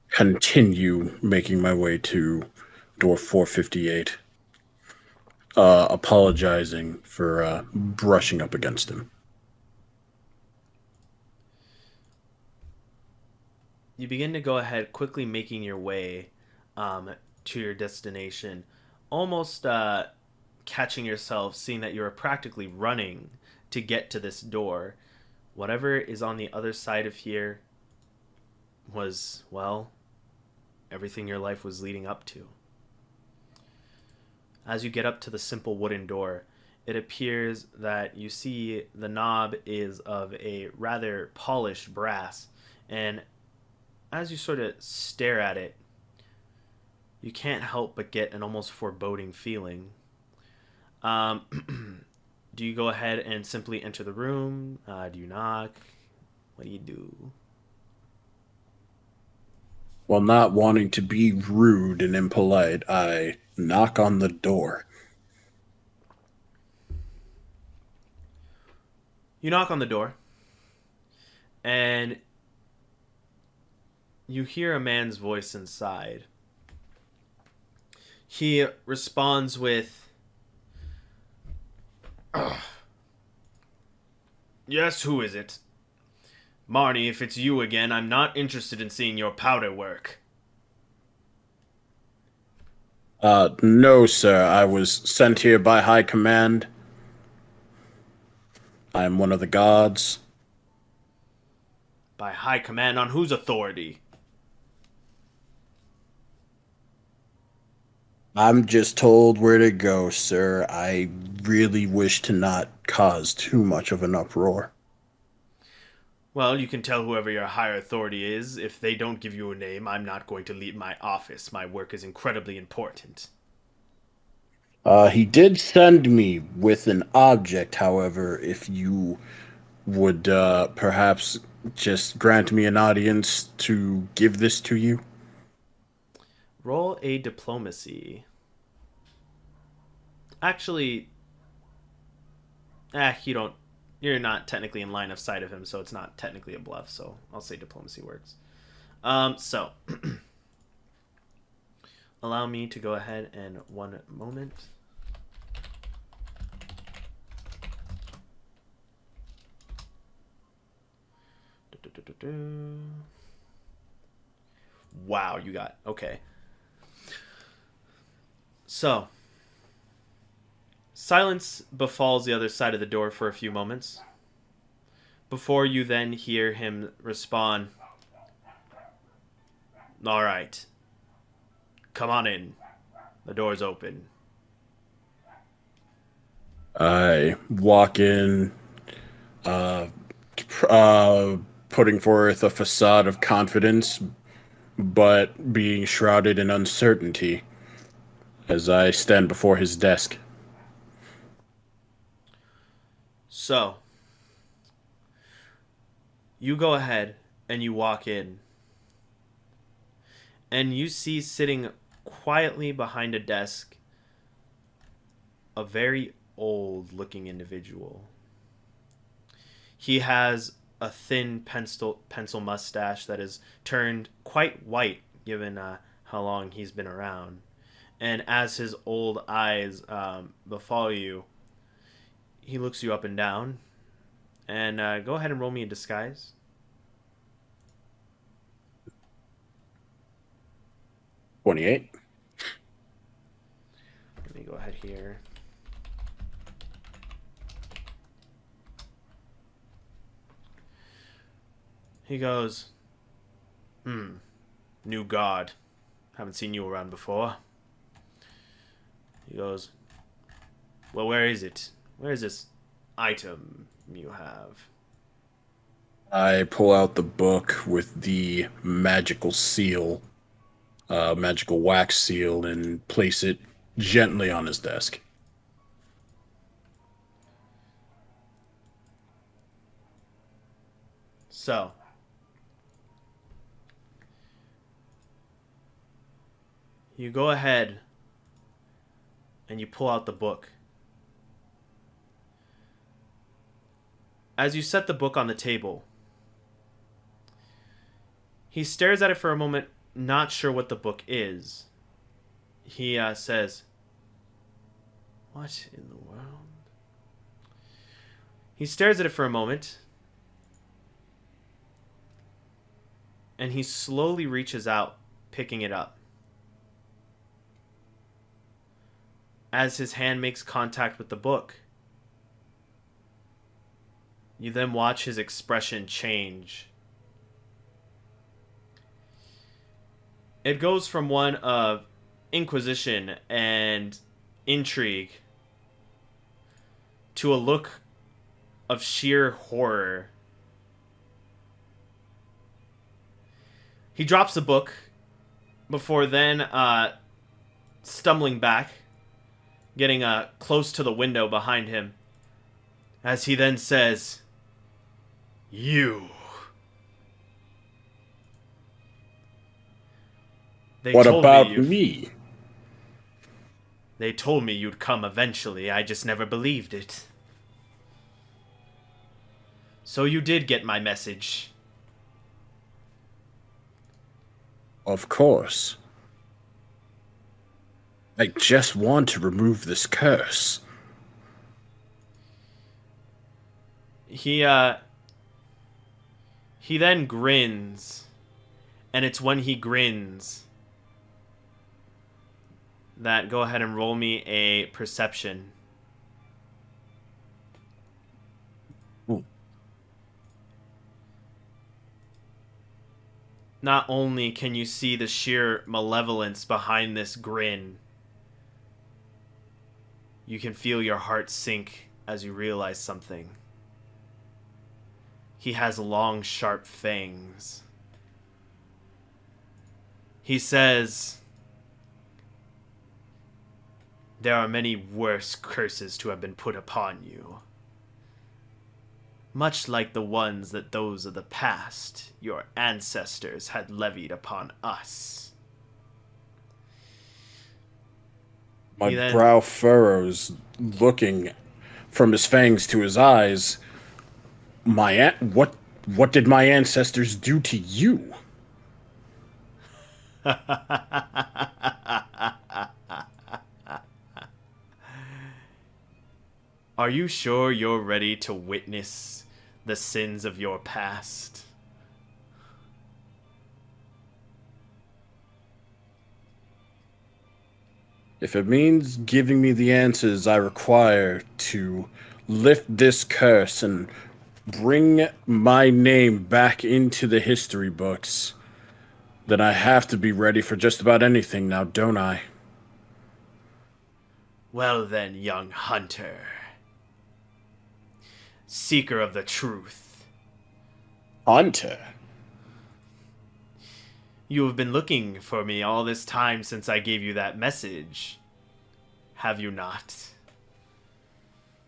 continue making my way to door 458, apologizing for brushing up against him. You begin to go ahead, quickly making your way to your destination, almost catching yourself, seeing that you are practically running to get to this door. Whatever is on the other side of here was, well, everything your life was leading up to. As you get up to the simple wooden door, it appears that you see the knob is of a rather polished brass, and as you sort of stare at it, you can't help but get an almost foreboding feeling. Do you go ahead and simply enter the room? Do you knock? What do you do? While not wanting to be rude and impolite, I knock on the door. You knock on the door, and you hear a man's voice inside. He responds with, "Yes, who is it? Marnie, if it's you again, I'm not interested in seeing your powder work." No, sir. I was sent here by High Command. I am one of the gods. By high command on whose authority? I'm just told where to go, sir. I really wish to not cause too much of an uproar. Well, you can tell whoever your higher authority is. If they don't give you a name, I'm not going to leave my office. My work is incredibly important. He did send me with an object, however, if you would perhaps just grant me an audience to give this to you. Roll a diplomacy. Actually, you don't. You're not technically in line of sight of him, so it's not technically a bluff. So I'll say diplomacy works. So allow me to go ahead and one moment. Wow, you got okay. So silence befalls the other side of the door for a few moments before you then hear him respond. All right, come on in. The door's open. I walk in, uh, uh, putting forth a facade of confidence, but being shrouded in uncertainty as I stand before his desk. So you go ahead and you walk in, and you see sitting quietly behind a desk a very old looking individual. He has a thin pencil mustache that is turned quite white given how long he's been around. And as his old eyes befall you, he looks you up and down. And go ahead and roll me a disguise. 28. Let me go ahead here. He goes, new god. Haven't seen you around before. He goes, well, where is it? Where is this item you have? I pull out the book with the magical seal, magical wax seal, and place it gently on his desk. So, you go ahead and you pull out the book. As you set the book on the table, he stares at it for a moment, not sure what the book is. He says, what in the world? He stares at it for a moment, and he slowly reaches out, picking it up. As his hand makes contact with the book, you then watch his expression change. It goes from one of inquisition and intrigue to a look of sheer horror. He drops the book before then stumbling back, getting close to the window behind him, as he then says, you. What about me? They told me you'd come eventually. I just never believed it. So you did get my message. Of course. I just want to remove this curse. He then grins, and it's when he grins that go ahead and roll me a perception. Ooh. Not only can you see the sheer malevolence behind this grin, you can feel your heart sink as you realize something. He has long, sharp fangs. He says, "There are many worse curses to have been put upon you. Much like the ones that those of the past, your ancestors, had levied upon us." My brow furrows, looking from his fangs to his eyes. What did my ancestors do to you? Are you sure you're ready to witness the sins of your past? If it means giving me the answers I require to lift this curse and bring my name back into the history books, then I have to be ready for just about anything now, don't I? Well then, young hunter, seeker of the truth. Hunter? You have been looking for me all this time since I gave you that message, have you not?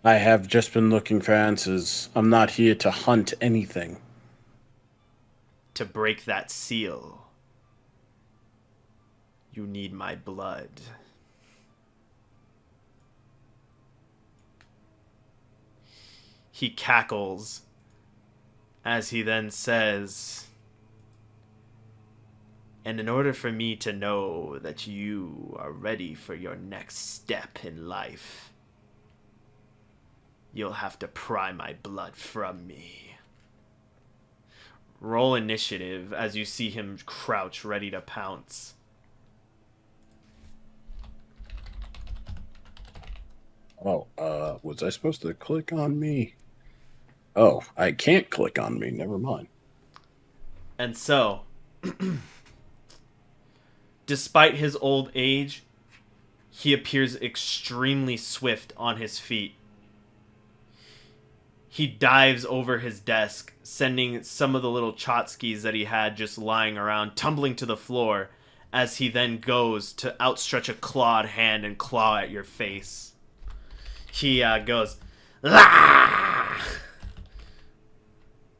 I have just been looking for answers. I'm not here to hunt anything. To break that seal, you need my blood. He cackles as he then says, "And in order for me to know that you are ready for your next step in life, you'll have to pry my blood from me." Roll initiative as you see him crouch ready to pounce. Oh, was I supposed to click on me? Oh, I can't click on me. Never mind. And so, despite his old age, he appears extremely swift on his feet. He dives over his desk, sending some of the little tchotchkes that he had just lying around tumbling to the floor as he then goes to outstretch a clawed hand and claw at your face. He goes, "Ah!"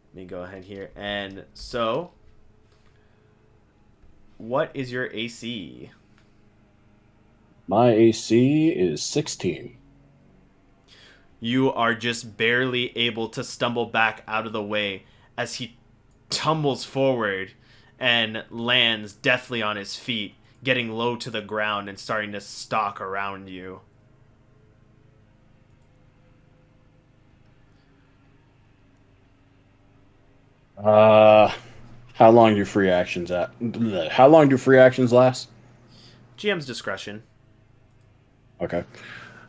Let me go ahead here. And so, what is your AC? My AC is 16. You are just barely able to stumble back out of the way as he tumbles forward and lands deftly on his feet, getting low to the ground and starting to stalk around you. How long do free actions How long do free actions last? GM's discretion. Okay.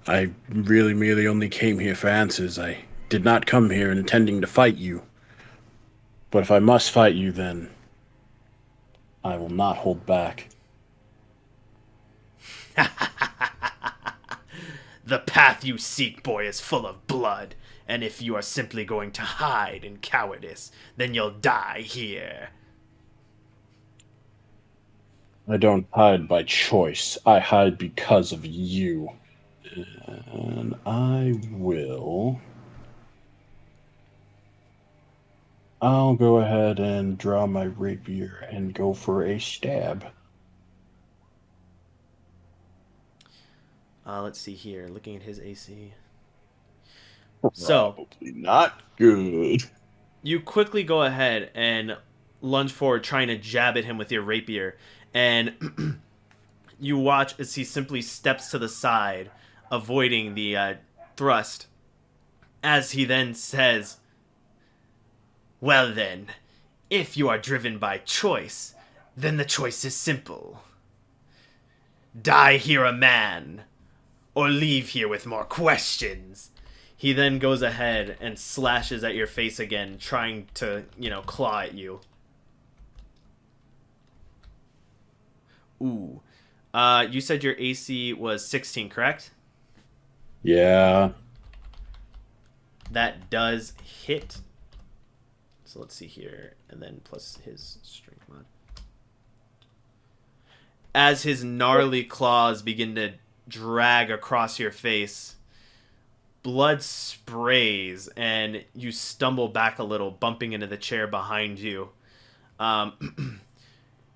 I really merely only came here for answers. I did not come here intending to fight you. But if I must fight you, then I will not hold back. The path you seek, boy, is full of blood, and if you are simply going to hide in cowardice, then you'll die here. I don't hide by choice. I hide because of you. And I will... I'll go ahead and draw my rapier and go for a stab. Let's see here. Looking at his AC. Probably not good. You quickly go ahead and lunge forward, trying to jab at him with your rapier, and you watch as he simply steps to the side, avoiding the thrust, as he then says, "Well then, if you are driven by choice, then the choice is simple. Die here a man, or leave here with more questions." He then goes ahead and slashes at your face again, trying to, claw at you. Ooh. You said your AC was 16, correct? Yeah. That does hit. So let's see here. And then plus his strength mod. As his gnarly claws begin to drag across your face, blood sprays and you stumble back a little, bumping into the chair behind you.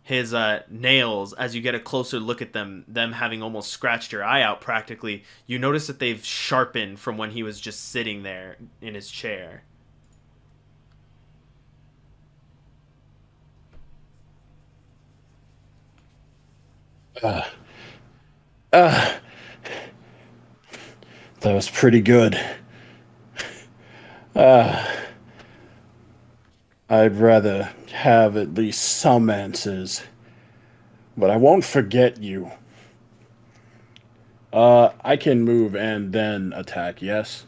His nails, as you get a closer look at them having almost scratched your eye out practically, you notice that they've sharpened from when he was just sitting there in his chair. Uh, uh, that was pretty good. Uh, I'd rather have at least some answers, but I won't forget you. I can move and then attack, yes?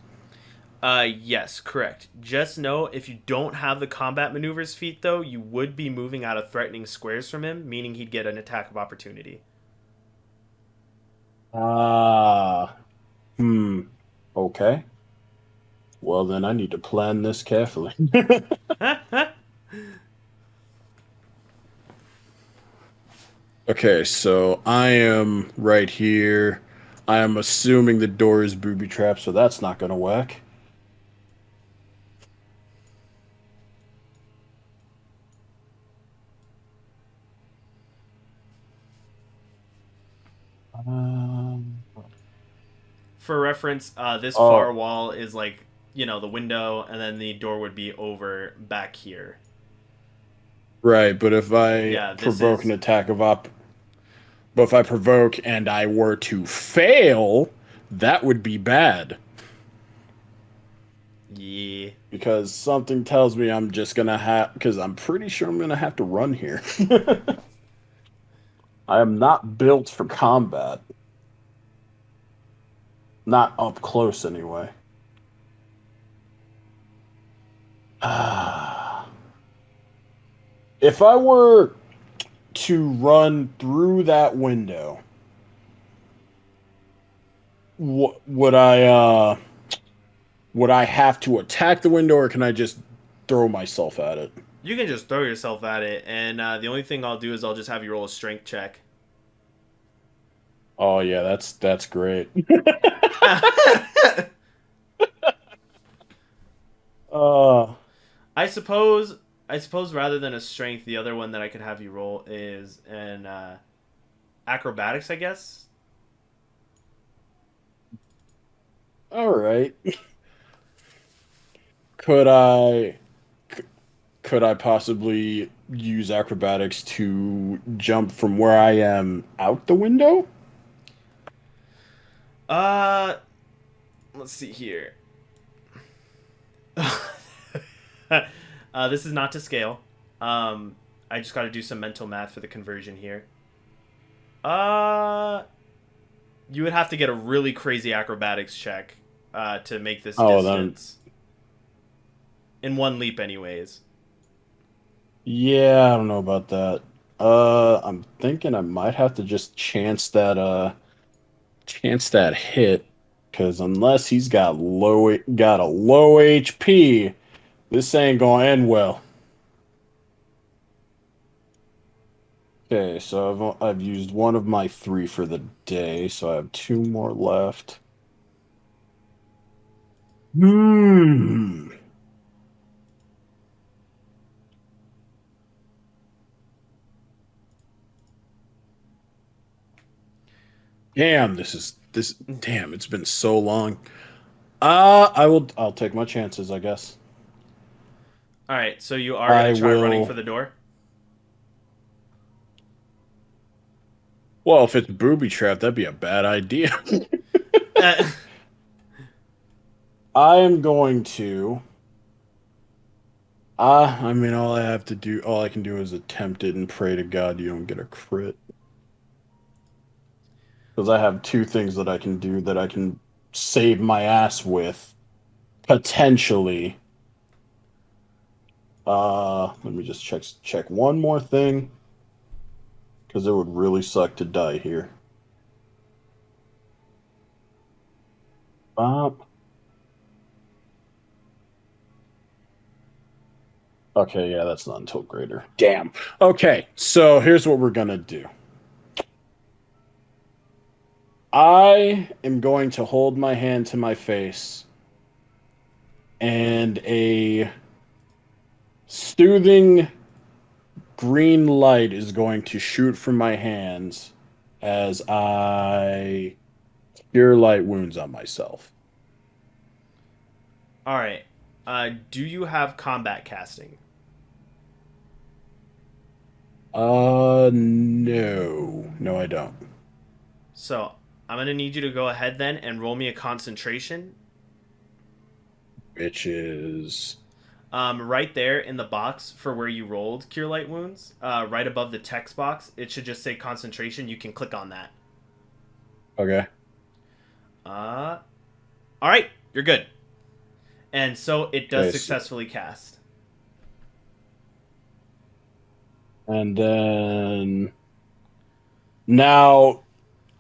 Yes, correct. Just know if you don't have the combat maneuvers feat, though, you would be moving out of threatening squares from him, meaning he'd get an attack of opportunity. Ah, okay. Well, then I need to plan this carefully. Okay, so I am right here. I am assuming the door is booby trapped, so that's not gonna work. Um, For reference, this far oh, wall is like, the window, and then the door would be over back here. right, but if I Yeah, this provoke an is. attack of op, but if I provoke and I were to fail, that would be bad Yeah. because something tells me I'm just gonna have, because I'm pretty sure I'm gonna have to run here. I am not built for combat, not up close anyway. If I were to run through that window, would I have to attack the window or can I just throw myself at it? You can just throw yourself at it, and the only thing I'll do is I'll just have you roll a strength check. Oh yeah, that's great. Uh I suppose. I suppose rather than a strength, the other one that I could have you roll is an acrobatics, I guess. all right. Could I could I possibly use acrobatics to jump from where I am out the window? Uh, let's see here. This is not to scale. I just got to do some mental math for the conversion here. Uh, you would have to get a really crazy acrobatics check to make this Oh, then distance in one leap, anyways. yeah, I don't know about that. I'm thinking I might have to just chance that hit because unless he's got a low HP, this ain't gonna end well. Okay, so I've used one of my three for the day, so I have two more left. Hmm. Damn, damn, it's been so long. I'll take my chances, I guess. All right, so you are gonna I try running will for the door. Well, if it's booby trap, that'd be a bad idea. Uh, I am going to I mean all I can do is attempt it and pray to God you don't get a crit. Because I have two things that I can do that I can save my ass with, potentially. Let me just check one more thing. because it would really suck to die here. Bop. Okay, yeah, that's not until greater. Damn. Okay, so here's what we're gonna do. I am going to hold my hand to my face, and a soothing green light is going to shoot from my hands as I cure light wounds on myself. All right. Do you have combat casting? No. No, I don't. So I'm gonna need you to go ahead then and roll me a concentration. Which is. Right there in the box for where you rolled Cure Light Wounds, right above the text box, it should just say concentration. You can click on that. Okay. Uh, all right, you're good. And so it does Okay, so, successfully cast. and then. Now,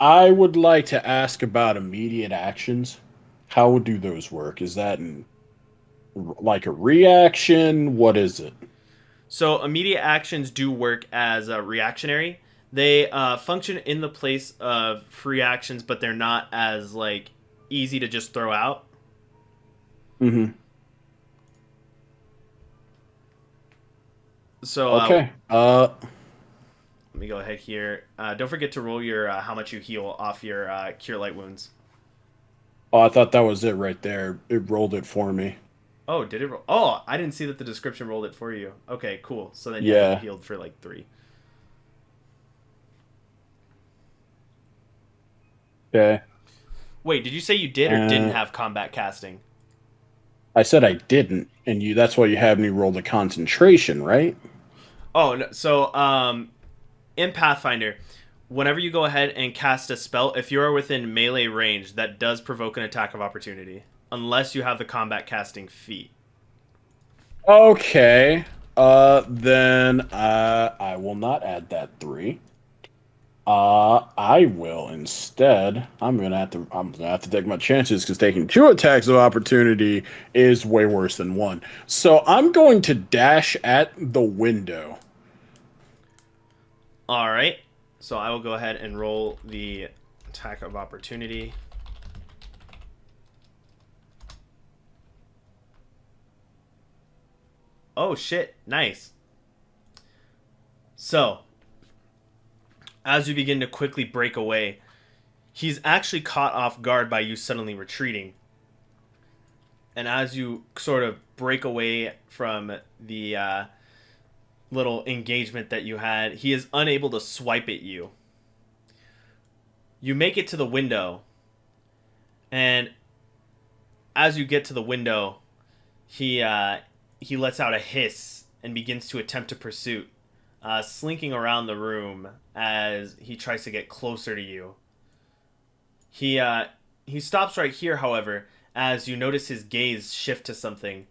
I would like to ask about immediate actions. How do those work? Is that like a reaction? What is it? So immediate actions do work as a reactionary. They function in the place of free actions, but they're not as like easy to just throw out. Mm-hmm. So Okay. let me go ahead here. Don't forget to roll your how much you heal off your Cure Light Wounds. Oh, I thought that was it right there. It rolled it for me. Oh, did it roll? Oh, I didn't see that the description rolled it for you. Okay, cool. So then, yeah, you Yeah. healed for like 3. Okay. Wait, did you say you did or didn't Uh, have combat casting? I said I didn't, and that's why you had me roll the concentration, right? Oh, no, so in Pathfinder, whenever you go ahead and cast a spell, if you are within melee range, that does provoke an attack of opportunity, unless you have the combat casting feat. Okay. Then I will not add that 3. I will instead. I'm gonna have to take my chances because taking 2 attacks of opportunity is way worse than 1. So I'm going to dash at the window. All right, so I will go ahead and roll the attack of opportunity. Oh shit! Nice. So as you begin to quickly break away, he's actually caught off guard by you suddenly retreating. And as you sort of break away from the little engagement that you had, he is unable to swipe at you. You make it to the window, and as you get to the window, he lets out a hiss and begins to attempt to pursuit, slinking around the room as he tries to get closer to you. He stops right here, however, as you notice his gaze shift to something.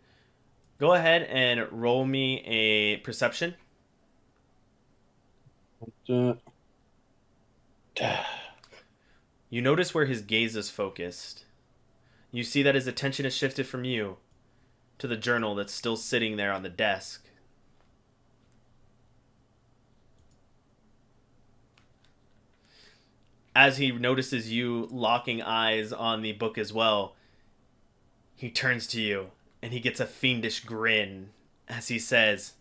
Go ahead and roll me a perception. Uh, You notice where his gaze is focused. You see that his attention is shifted from you to the journal that's still sitting there on the desk. As he notices you locking eyes on the book as well, he turns to you and he gets a fiendish grin as he says,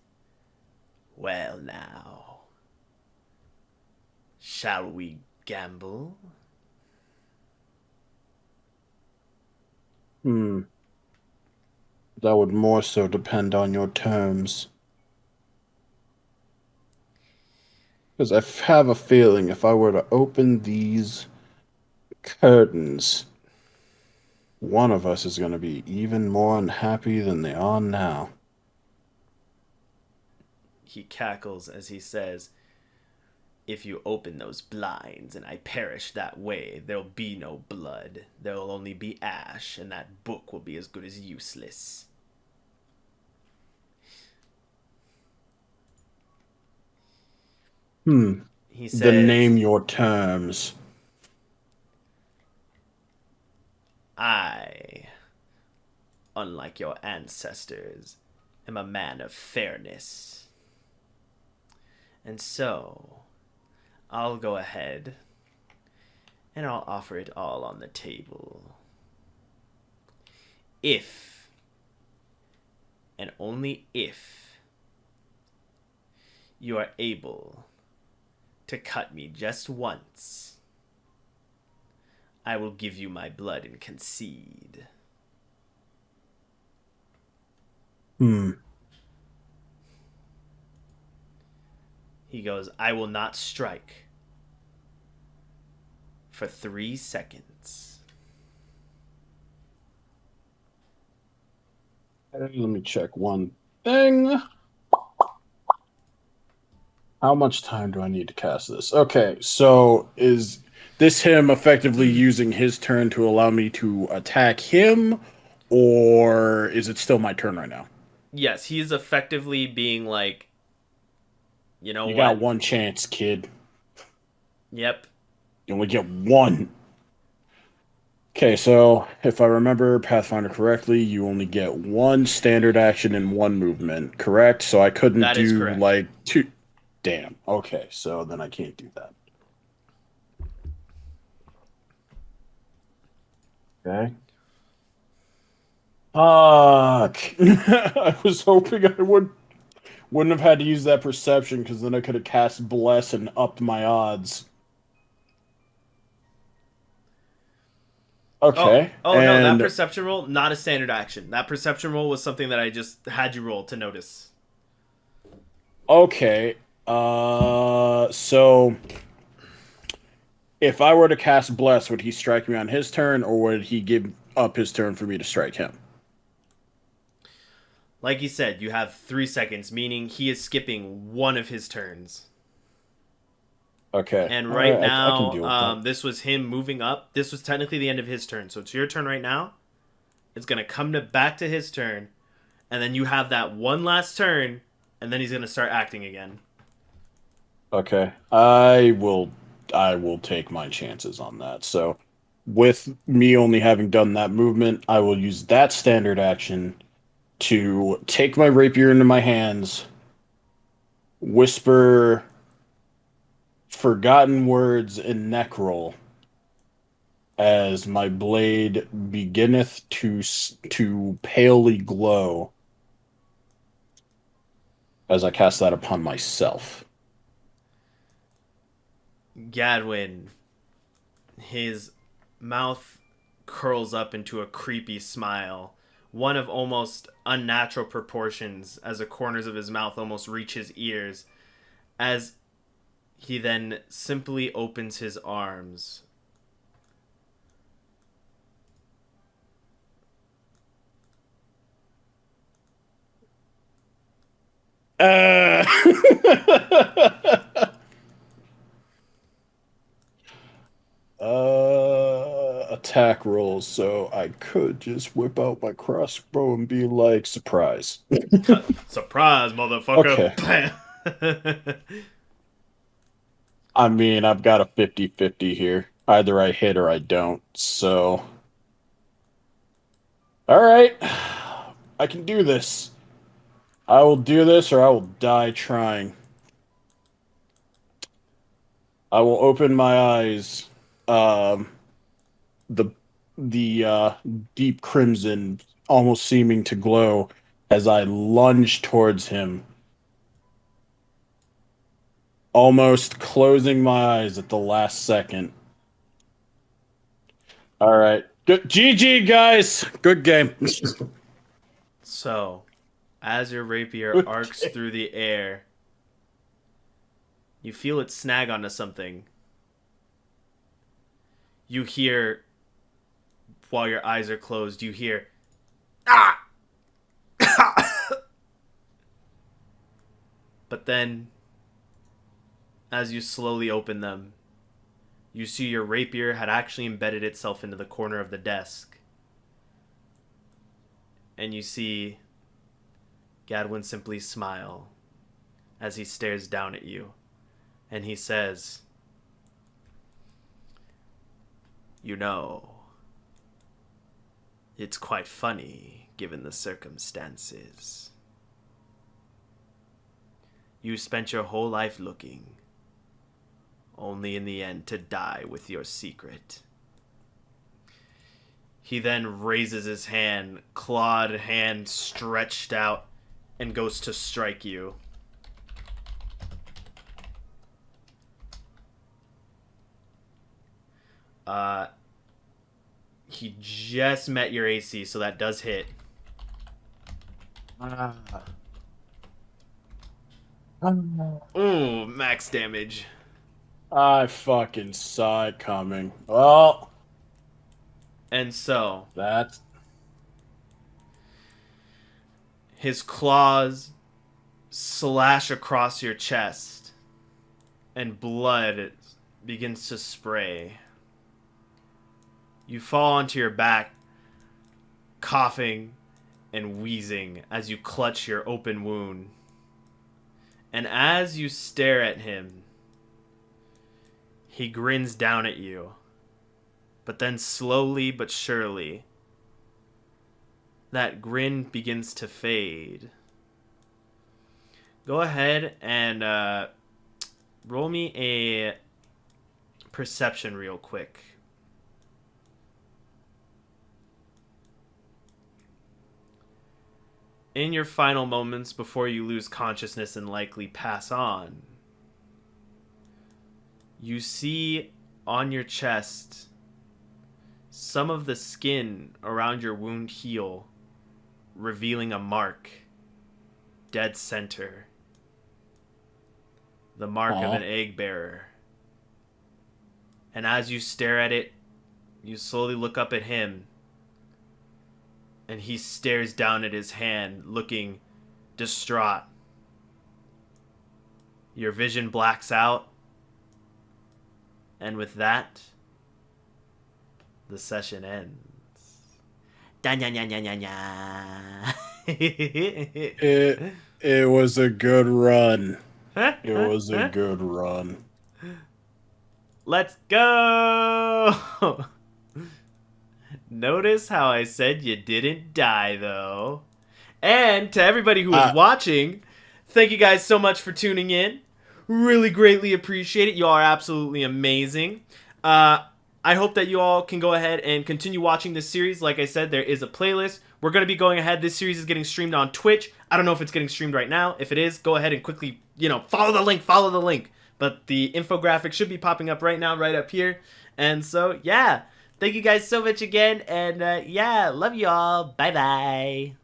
"Well, now, shall we gamble?" hmm. That would more so depend on your terms. Because have a feeling if I were to open these curtains, one of us is going to be even more unhappy than they are now. He cackles as he says, "If you open those blinds and I perish that way, there'll be no blood. There'll only be ash, and that book will be as good as useless." Hmm. He Then says, name your terms. I, unlike your ancestors, am a man of fairness. And so, I'll go ahead and I'll offer it all on the table. If, and only if, you are able to cut me just once, I will give you my blood and concede. Hmm. He goes, I will not strike for 3 seconds. Let me check one thing. How much time do I need to cast this? Okay, so is this him effectively using his turn to allow me to attack him, or is it still my turn right now? Yes, he's effectively being like, you know You got what? one chance, kid. Yep, You only get one. Okay, so if I remember Pathfinder correctly, you only get one standard action and one movement, correct? So I couldn't that is do correct. like two. Damn. Okay, so then I can't do that. Okay. Fuck. I was hoping I wouldn't have had to use that perception because then I could have cast bless and upped my odds. Oh, Okay, oh no, that and perception roll, not a standard action. That perception roll was something that I just had you roll to notice. okay, so if I were to cast bless, would he strike me on his turn, or would he give up his turn for me to strike him? Like you said, you have 3 seconds, meaning he is skipping one of his turns. Okay, And all right right, I can now, deal with that. this was him moving up. This was technically the end of his turn. So it's your turn right now. It's gonna come back to his turn, and then you have that one last turn, and then he's gonna start acting again. Okay, I will take my chances on that. So, with me only having done that movement, I will use that standard action to take my rapier into my hands, whisper forgotten words in neck roll as my blade beginneth to palely glow as I cast that upon myself. Gadwin, his mouth curls up into a creepy smile, one of almost unnatural proportions, as the corners of his mouth almost reach his ears, as he then simply opens his arms. Uh, attack rolls, so I could just whip out my crossbow and be like, surprise. Surprise, motherfucker! Okay. Bam! I mean, I've got a 50-50 here. Either I hit or I don't. So, all right. I can do this. I will do this or I will die trying. I will open my eyes. Um, the the deep crimson almost seeming to glow as I lunge towards him, almost closing my eyes at the last second. All right. Good GG guys. Good game. So, as your rapier Good arcs game. through the air, you feel it snag onto something. You hear, while your eyes are closed, you hear, ah! But then, as you slowly open them, you see your rapier had actually embedded itself into the corner of the desk. And you see Gadwin simply smile as he stares down at you And he says, "You know, it's quite funny given the circumstances. You spent your whole life looking, only in the end to die with your secret." He then raises his hand, clawed hand stretched out, and goes to strike you. He just met your AC, so that does hit. Ooh, max damage. I fucking saw it coming. Well, And so, that's his claws slash across your chest, and blood begins to spray. You fall onto your back, coughing and wheezing as you clutch your open wound. And as you stare at him, he grins down at you. But then slowly but surely, that grin begins to fade. Go ahead and roll me a perception real quick. In your final moments before you lose consciousness and likely pass on, you see on your chest some of the skin around your wound heal, revealing a mark, dead center. The mark of an egg bearer. And as you stare at it, you slowly look up at him, and he stares down at his hand, looking distraught. Your vision blacks out, and with that, the session ends. it was a good run. It was a good run. Let's go! Notice how I said you didn't die, though. And to everybody who is watching, thank you guys so much for tuning in. Really greatly appreciate it. You all are absolutely amazing. I hope that you all can go ahead and continue watching this series. Like I said, there is a playlist. We're going to be going ahead. This series is getting streamed on Twitch. I don't know if it's getting streamed right now. If it is, go ahead and quickly, follow the link. But the infographic should be popping up right now, right up here. And so, yeah. Thank you guys so much again. And, love you all. Bye-bye.